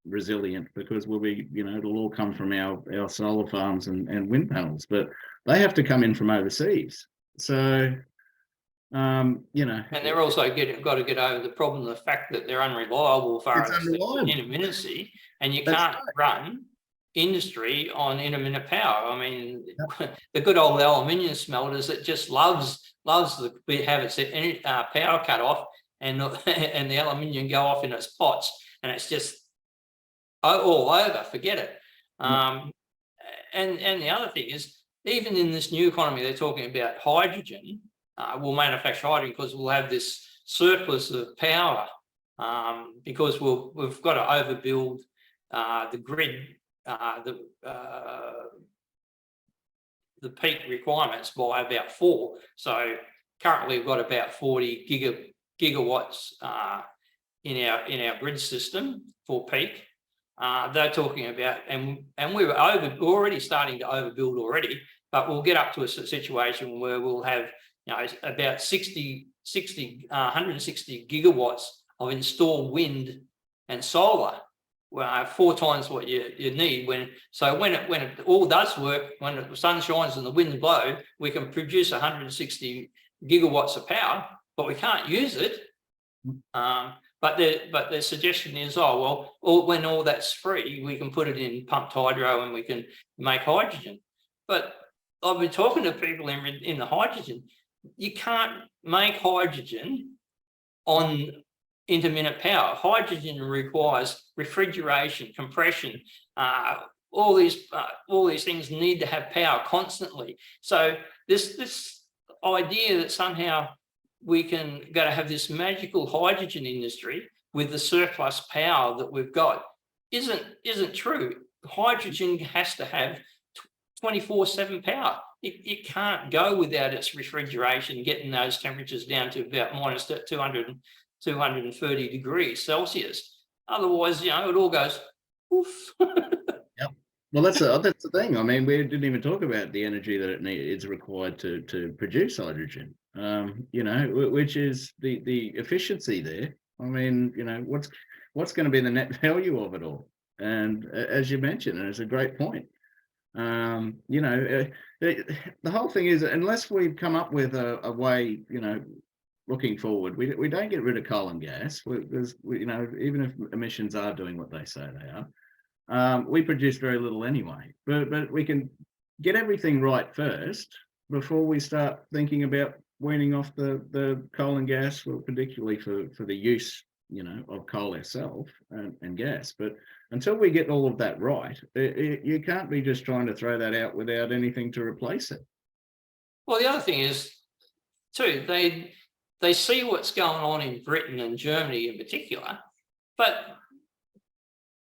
Speaker 2: resilient because we'll be, it'll all come from our solar farms and wind panels, but they have to come in from overseas. So and
Speaker 1: they're also got to get over the problem of the fact that they're unreliable as far as intermittency, and you can't run industry on intermittent power. I mean, the good old aluminium smelters that just loves to have its power cut off and the aluminium go off in its pots, and it's just all over. Forget it. And the other thing is, even in this new economy, they're talking about hydrogen. We'll manufacture hydrogen because we'll have this surplus of power because we've got to overbuild the grid, the peak requirements by about 4. So currently we've got about 40 gigawatts in our grid system for peak. They're talking about, and we're already starting to overbuild already, but we'll get up to a situation where we'll have about 160 gigawatts of installed wind and solar, 4 times what you need. When it all does work, when the sun shines and the winds blow, we can produce 160 gigawatts of power, but we can't use it. But the suggestion is, when all that's free, we can put it in pumped hydro and we can make hydrogen. But I've been talking to people in the hydrogen. you can't make hydrogen on intermittent power. Hydrogen requires refrigeration, compression. All these things need to have power constantly. So this idea that somehow we can go to have this magical hydrogen industry with the surplus power that we've got isn't true. Hydrogen has to have 24/7 power. It can't go without its refrigeration, getting those temperatures down to about minus 230 degrees Celsius. Otherwise, it all goes oof.
Speaker 2: Yep. Well, that's the thing. I mean, we didn't even talk about the energy that is required to produce hydrogen. Which is the efficiency there. I mean, what's going to be the net value of it all? And as you mentioned, and it's a great point. The whole thing is, unless we've come up with a way, looking forward, we don't get rid of coal and gas. Even if emissions are doing what they say they are, we produce very little anyway. But we can get everything right first before we start thinking about weaning off the coal and gas, well, particularly for the use, of coal itself and gas. But until we get all of that right, you can't be just trying to throw that out without anything to replace it.
Speaker 1: Well, the other thing is, too, they see what's going on in Britain and Germany in particular, but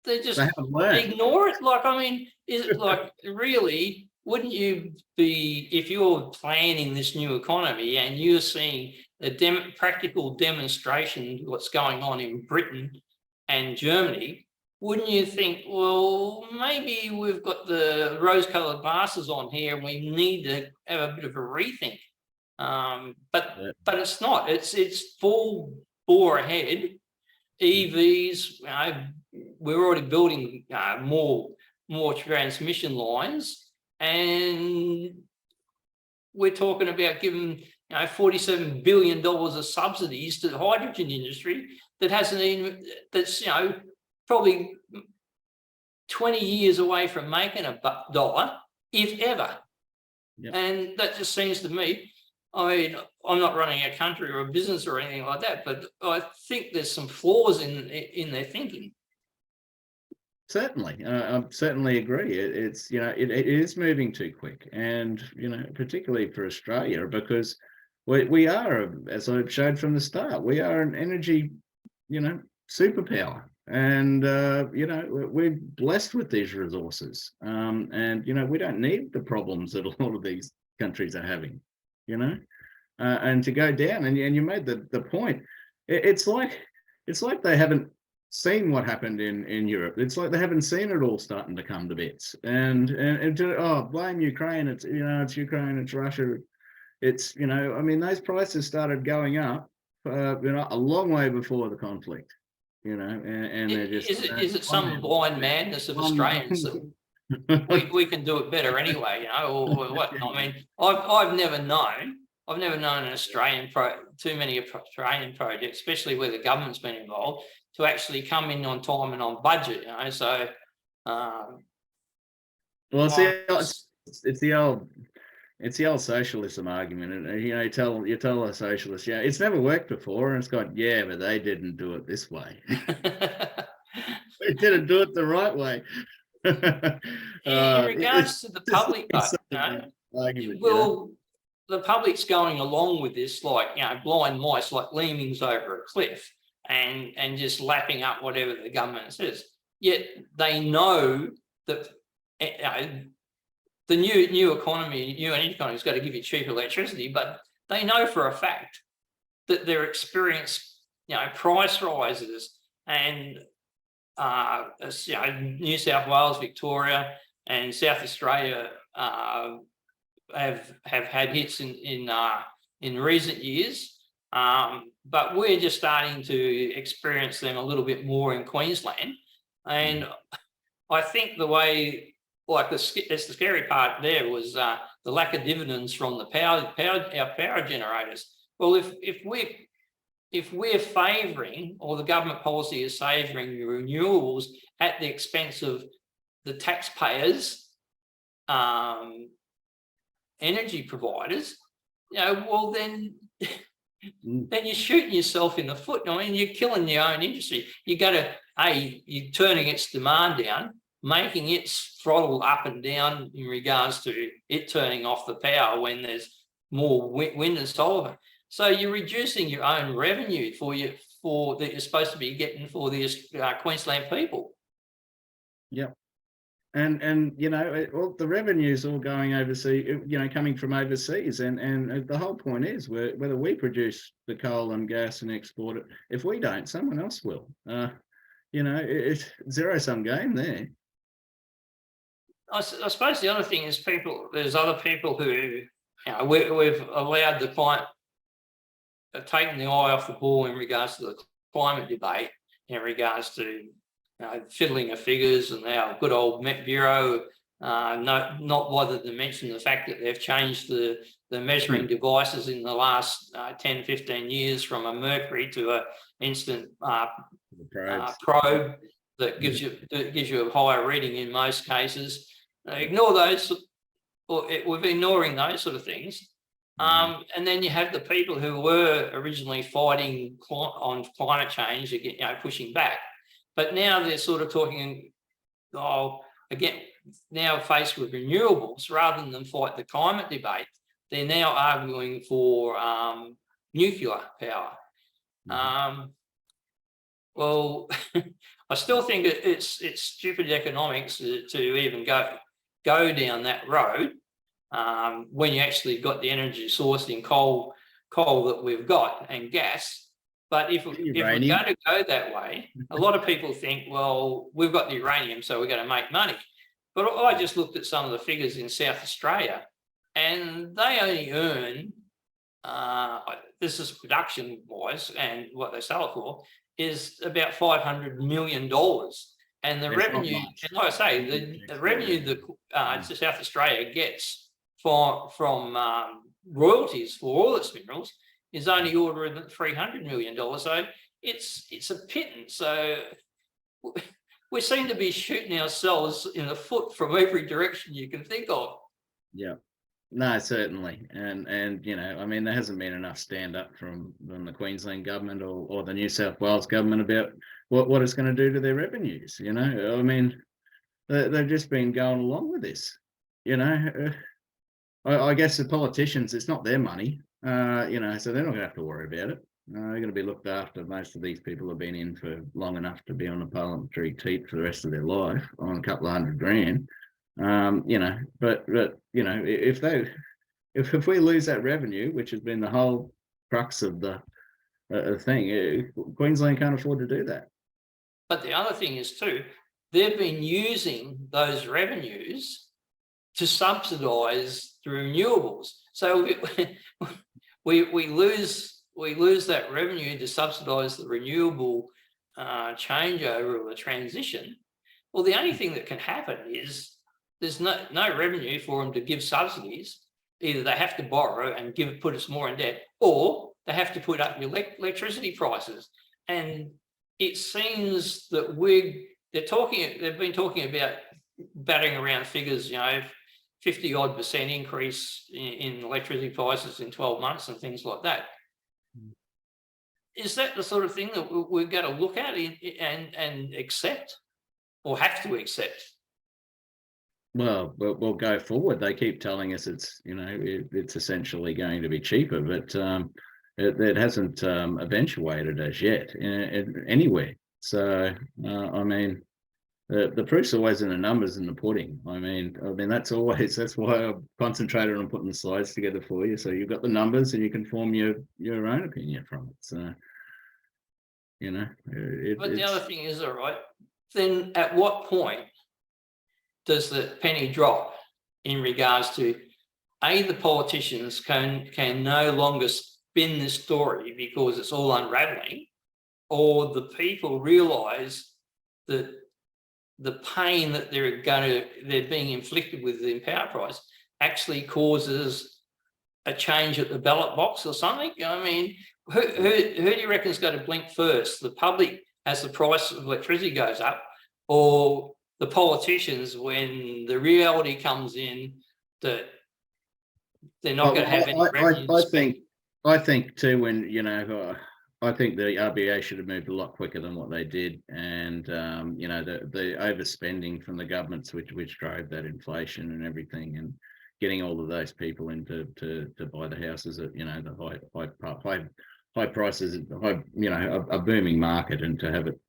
Speaker 1: they just ignore it. Like, I mean, is it like really? Wouldn't you be, if you're planning this new economy and you're seeing a practical demonstration of what's going on in Britain and Germany, wouldn't you think, well, maybe we've got the rose-colored glasses on here and we need to have a bit of a rethink? But it's not. It's full bore ahead. EVs. We're already building more transmission lines. And we're talking about giving $47 billion of subsidies to the hydrogen industry that's probably 20 years away from making a dollar, if ever. Yep. And that just seems to me, I mean, I'm not running a country or a business or anything like that, but I think there's some flaws in their thinking.
Speaker 2: Certainly, I certainly agree. It is moving too quick, and particularly for Australia, because we are, as I've showed from the start, we are an energy, superpower, and we're blessed with these resources, and we don't need the problems that a lot of these countries are having, and to go down. And you made the point. It's like they haven't seen what happened in Europe. It's like they haven't seen it all starting to come to bits. And blame Ukraine. It's it's Ukraine. It's Russia. It's I mean, those prices started going up a long way before the conflict. And they're just
Speaker 1: is it some blind madness of Australians that we can do it better anyway? Or what? I mean, I've never known an Australian too many Australian projects, especially where the government's been involved, to actually come in on time and on budget. So.
Speaker 2: Well, it's the old socialism argument, and you tell a socialist, it's never worked before, and it's gone, but they didn't do it this way. They didn't do it the right way.
Speaker 1: In regards to the public, the public's going along with this like blind mice, like lemmings over a cliff, and just lapping up whatever the government says. Yet they know that the new economy, new energy economy, has got to give you cheap electricity, but they know for a fact that they're experiencing price rises, and New South Wales, Victoria, and South Australia have had hits in recent years, but we're just starting to experience them a little bit more in Queensland. And I think the way, that's the scary part there, was the lack of dividends from our power generators. Well, if we're favouring, or the government policy is favouring renewables at the expense of the taxpayers' energy providers, well then you're shooting yourself in the foot. I mean, you're killing your own industry. You got to, you're turning its demand down, making its throttle up and down in regards to it turning off the power when there's more wind and solar. So you're reducing your own revenue that you're supposed to be getting for the Queensland people.
Speaker 2: Yeah. And all the revenue's all going overseas, coming from overseas, and the whole point is whether we produce the coal and gas and export it. If we don't, someone else will. It's zero-sum game there.
Speaker 1: I suppose the other thing is there's other people who, we've allowed the client, taken the eye off the ball in regards to the climate debate, in regards to fiddling of figures, and our good old Met Bureau not bothered to mention the fact that they've changed the measuring devices in the last 10, 15 years from a mercury to an instant probe that gives you a higher reading in most cases. Ignore those, we're ignoring those sort of things. And then you have the people who were originally fighting on climate change, pushing back. But now they're sort of talking, again, now faced with renewables, rather than fight the climate debate, they're now arguing for nuclear power. Well, I still think it's stupid economics to even go down that road when you actually got the energy source in coal that we've got and gas. But if we're going to go that way, a lot of people think, well, we've got the uranium, so we're going to make money. But I just looked at some of the figures in South Australia, and they only earn, this is production-wise, and what they sell it for, is about $500 million. And the revenue, and like I say, the revenue that South Australia gets from royalties for all its minerals is only order of $300 million. So it's a pittance. So we seem to be shooting ourselves in the foot from every direction you can think of.
Speaker 2: Yeah, no, certainly. And I mean, there hasn't been enough stand up from the Queensland government or the New South Wales government about what it's going to do to their revenues. I mean, they've just been going along with this. I guess the politicians, it's not their money, so they're not going to have to worry about it. They're going to be looked after. Most of these people have been in for long enough to be on a parliamentary seat for the rest of their life on a couple of $100,000. But if we lose that revenue, which has been the whole crux of the thing, Queensland can't afford to do that.
Speaker 1: But the other thing is too, they've been using those revenues to subsidise the renewables. So we lose that revenue to subsidise the renewable changeover or the transition. Well, the only thing that can happen is there's no revenue for them to give subsidies. Either they have to borrow and put us more in debt, or they have to put up electricity prices. And it seems that they've been talking about batting around figures, 50-odd% increase in electricity prices in 12 months and things like that. Is that the sort of thing that we're going to look at and accept, or have to accept?
Speaker 2: Well, we'll go forward. They keep telling us it's essentially going to be cheaper, but it hasn't eventuated as yet anywhere. So I mean, the proof's always in the numbers and the pudding. I mean that's why I've concentrated on putting the slides together for you, so you've got the numbers and you can form your own opinion from it. So but
Speaker 1: the other thing is, all right, then at what point does the penny drop in regards to the politicians can no longer spin this story because it's all unraveling, or the people realise that the pain that they're being inflicted with the power price actually causes a change at the ballot box or something? I mean, who do you reckon is going to blink first? The public as the price of electricity goes up, or the politicians when the reality comes in that they're not going to have any revenue to spend.
Speaker 2: I think too, when I think the RBA should have moved a lot quicker than what they did, and the overspending from the governments, which drove that inflation and everything, and getting all of those people into to buy the houses at the high prices, a booming market, and to have it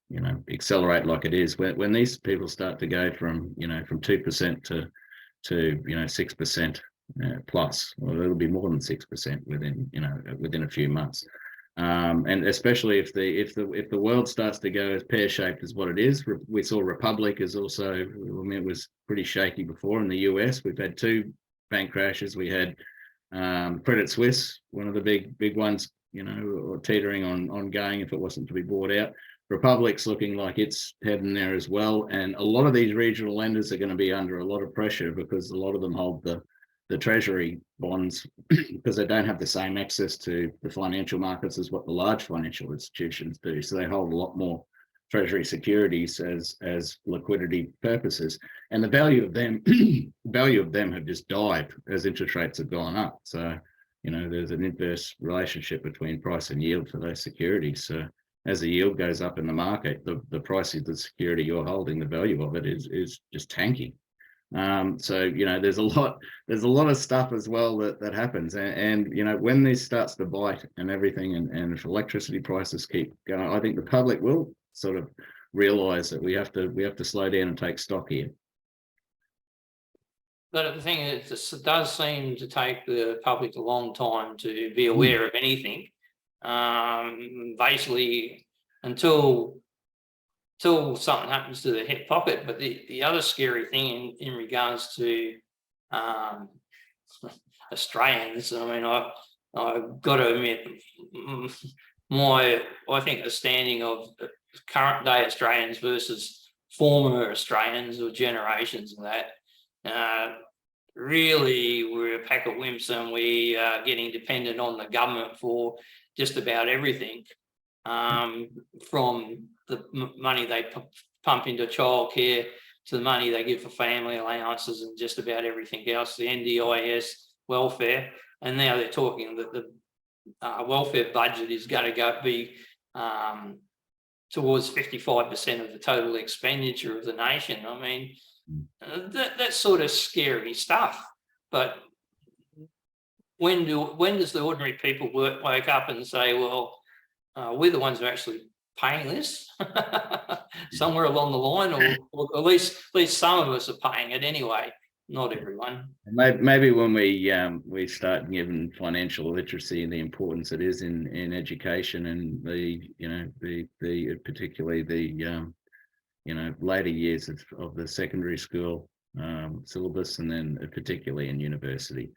Speaker 2: accelerate like it is, when these people start to go from 2% to 6% plus, or it'll be more than 6% within a few months. And especially if the world starts to go as pear-shaped as what it is. We saw Republic is also, it was pretty shaky before in the US. We've had 2 bank crashes. We had Credit Suisse, one of the big ones, teetering on going if it wasn't to be bought out. Republic's looking like it's heading there as well, and a lot of these regional lenders are going to be under a lot of pressure, because a lot of them hold the treasury bonds because they don't have the same access to the financial markets as what the large financial institutions do. So they hold a lot more treasury securities as liquidity purposes, and the value of them have just dived as interest rates have gone up. So there's an inverse relationship between price and yield for those securities. So as the yield goes up in the market, the price of the security you're holding, the value of it is just tanking. So there's a lot of stuff as well that happens, and when this starts to bite and everything, and if electricity prices keep going, I think the public will sort of realize that we have to slow down and take stock here.
Speaker 1: But the thing is, it does seem to take the public a long time to be aware of anything. Basically, until something happens to the hip pocket. But the other scary thing in regards to Australians, I mean, I've got to admit, I think the standing of current day Australians versus former Australians or generations of that, really we're a pack of wimps, and we are getting dependent on the government for just about everything, from the money they pump into childcare to the money they give for family allowances and just about everything else, the NDIS, welfare. And now they're talking that the welfare budget is going to be towards 55% of the total expenditure of the nation. I mean, that's sort of scary stuff. But when does the ordinary people wake up and say, well, we're the ones who are actually paying this somewhere along the line, or at least some of us are paying it anyway, not everyone.
Speaker 2: Maybe when we start giving financial literacy and the importance it is in education, and the particularly the later years of the secondary school syllabus, and then particularly in university.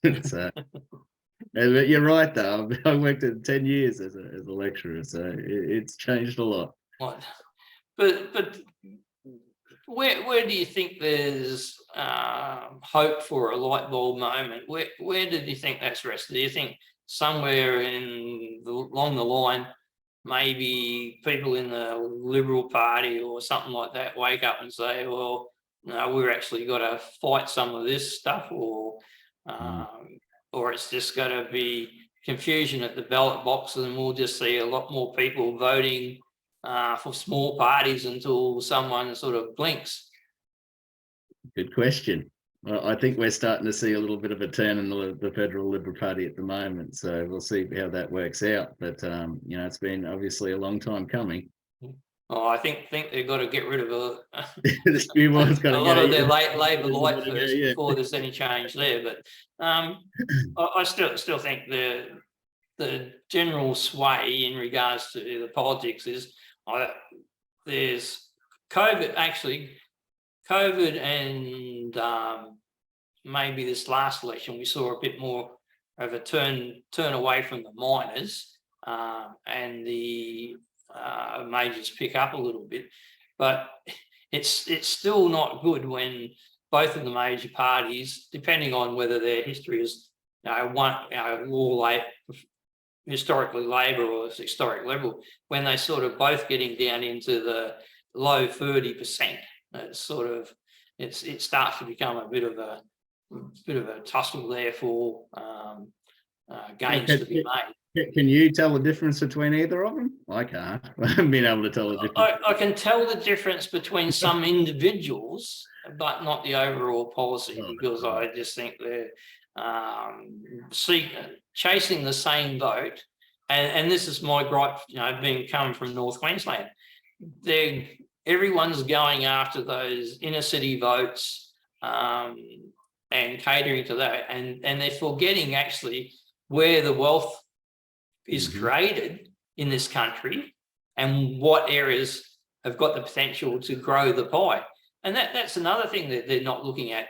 Speaker 2: But you're right, though. I worked in 10 years as a lecturer, so it's changed a lot.
Speaker 1: But where do you think there's hope for a light bulb moment? Where did you think that's rested? Do you think somewhere along the line, maybe people in the Liberal Party or something like that wake up and say, well, no, we're actually got to fight some of this stuff, or it's just going to be confusion at the ballot box, and we'll just see a lot more people voting for small parties until someone sort of blinks?
Speaker 2: Good question. Well, I think we're starting to see a little bit of a turn in the federal Liberal Party at the moment, so we'll see how that works out. But it's been obviously a long time coming.
Speaker 1: Oh, I think they've got to get rid of a
Speaker 2: lot
Speaker 1: of their Labor light first before there's any change there. But I still think the general sway in regards to the politics is there's COVID, and maybe this last election we saw a bit more of a turn away from the miners, and the majors pick up a little bit, but it's still not good when both of the major parties, depending on whether their history is historically Labor or historic Liberal, when they sort of both getting down into the low 30%, it starts to become a bit of a bit of a tussle there for gains to be made.
Speaker 2: Can you tell the difference between either of them? I can't. I haven't been able to tell the difference.
Speaker 1: I can tell the difference between some individuals, but not the overall policy, because I just think they're chasing the same vote. And this is my gripe, being coming from North Queensland. Everyone's going after those inner city votes and catering to that, and they're forgetting actually where the wealth is created in this country and what areas have got the potential to grow the pie. And that's another thing that they're not looking at.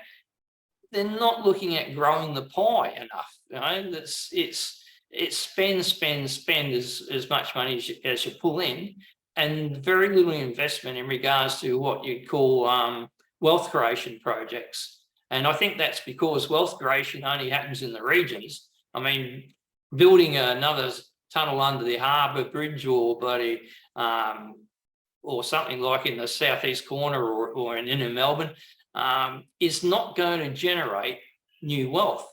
Speaker 1: They're not looking at growing the pie enough. It's spend as much money as you pull in, and very little investment in regards to what you call wealth creation projects. And I think that's because wealth creation only happens in the regions. I mean, building another tunnel under the harbour bridge or something like in the southeast corner or in inner Melbourne is not going to generate new wealth.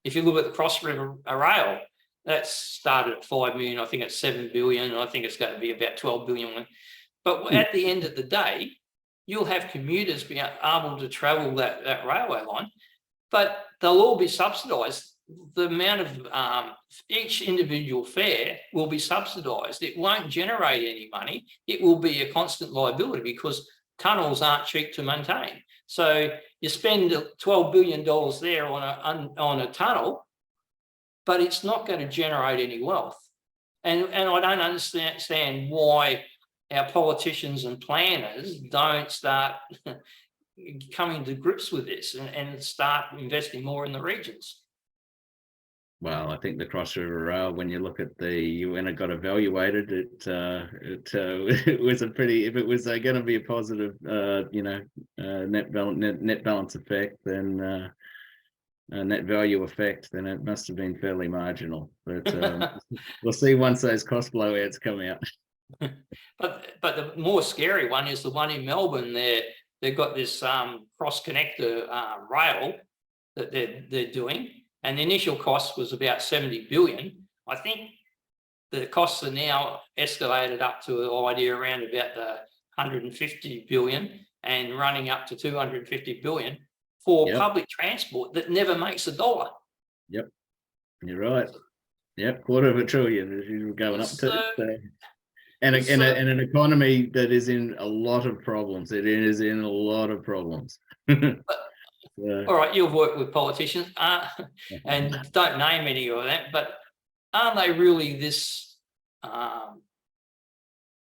Speaker 1: If you look at the Cross River Rail, that's started at 5 million. I think it's 7 billion. I think it's going to be about 12 billion. But at the end of the day, you'll have commuters being able to travel that railway line, but they'll all be subsidised. The amount of each individual fare will be subsidised. It won't generate any money. It will be a constant liability because tunnels aren't cheap to maintain. So you spend $12 billion there on a tunnel, but it's not going to generate any wealth. And I don't understand why our politicians and planners don't start coming to grips with this and start investing more in the regions.
Speaker 2: Well, I think the Cross River Rail, when you look at when it got evaluated, it was a pretty. If it was going to be a positive, net balance effect, then net value effect, then it must have been fairly marginal. But we'll see once those cost blowouts come out.
Speaker 1: But the more scary one is the one in Melbourne. They've got this cross connector rail that they're doing. And the initial cost was about 70 billion. I think the costs are now escalated up to an idea around about the 150 billion and running up to 250 billion for public transport that never makes a dollar.
Speaker 2: Yep, you're right. Yep, $250 billion as you were going up to. And an economy that is in a lot of problems. It is in a lot of problems.
Speaker 1: All right, you've worked with politicians and don't name any of that, but aren't they really this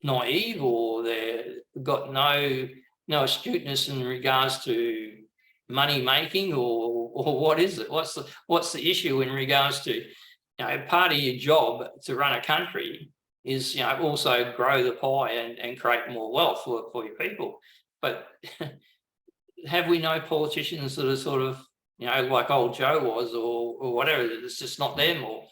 Speaker 1: naive, or they've got no astuteness in regards to money making, or what is it? What's the issue in regards to, part of your job to run a country is also grow the pie and create more wealth for your people, but have we no politicians that are sort of, like old Joe was or whatever, it's just not them? Or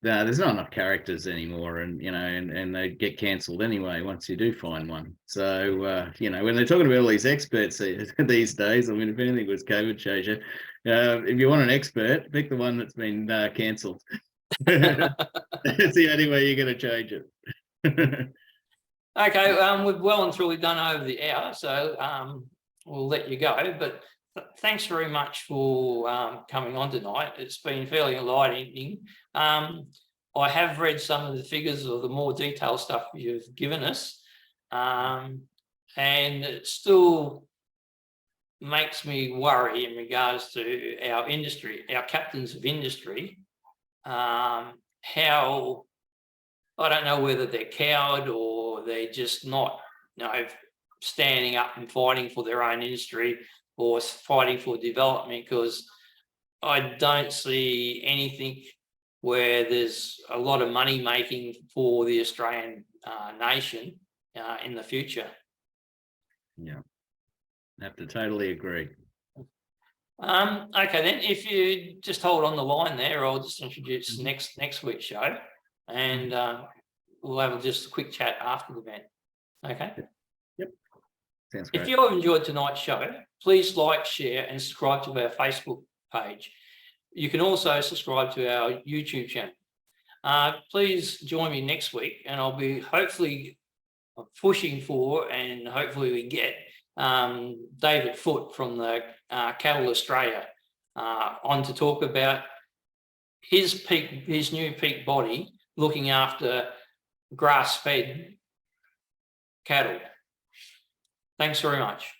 Speaker 2: no, there's not enough characters anymore, and and they get cancelled anyway once you do find one. So when they're talking about all these experts these days, I mean, if anything was COVID shows you, if you want an expert, pick the one that's been cancelled. It's the only way you're going to change it.
Speaker 1: Okay, we've well and truly done over the hour, so we'll let you go, but thanks very much for coming on tonight. It's been fairly enlightening. I have read some of the figures or the more detailed stuff you've given us, and it still makes me worry in regards to our industry, our captains of industry, how, I don't know whether they're cowed or they're just not, standing up and fighting for their own industry or fighting for development, because I don't see anything where there's a lot of money making for the Australian nation in the future. Yeah,
Speaker 2: I have to totally agree.
Speaker 1: Okay, then if you just hold on the line there, I'll just introduce next week's show, and we'll have just a quick chat after the event. Okay.
Speaker 2: Sounds
Speaker 1: If
Speaker 2: great.
Speaker 1: you have enjoyed tonight's show, please like, share, and subscribe to our Facebook page. You can also subscribe to our YouTube channel. Please join me next week, and I'll be hopefully pushing for, and hopefully we get David Foote from the Cattle Australia on to talk about his new peak body looking after grass-fed cattle. Thanks very much.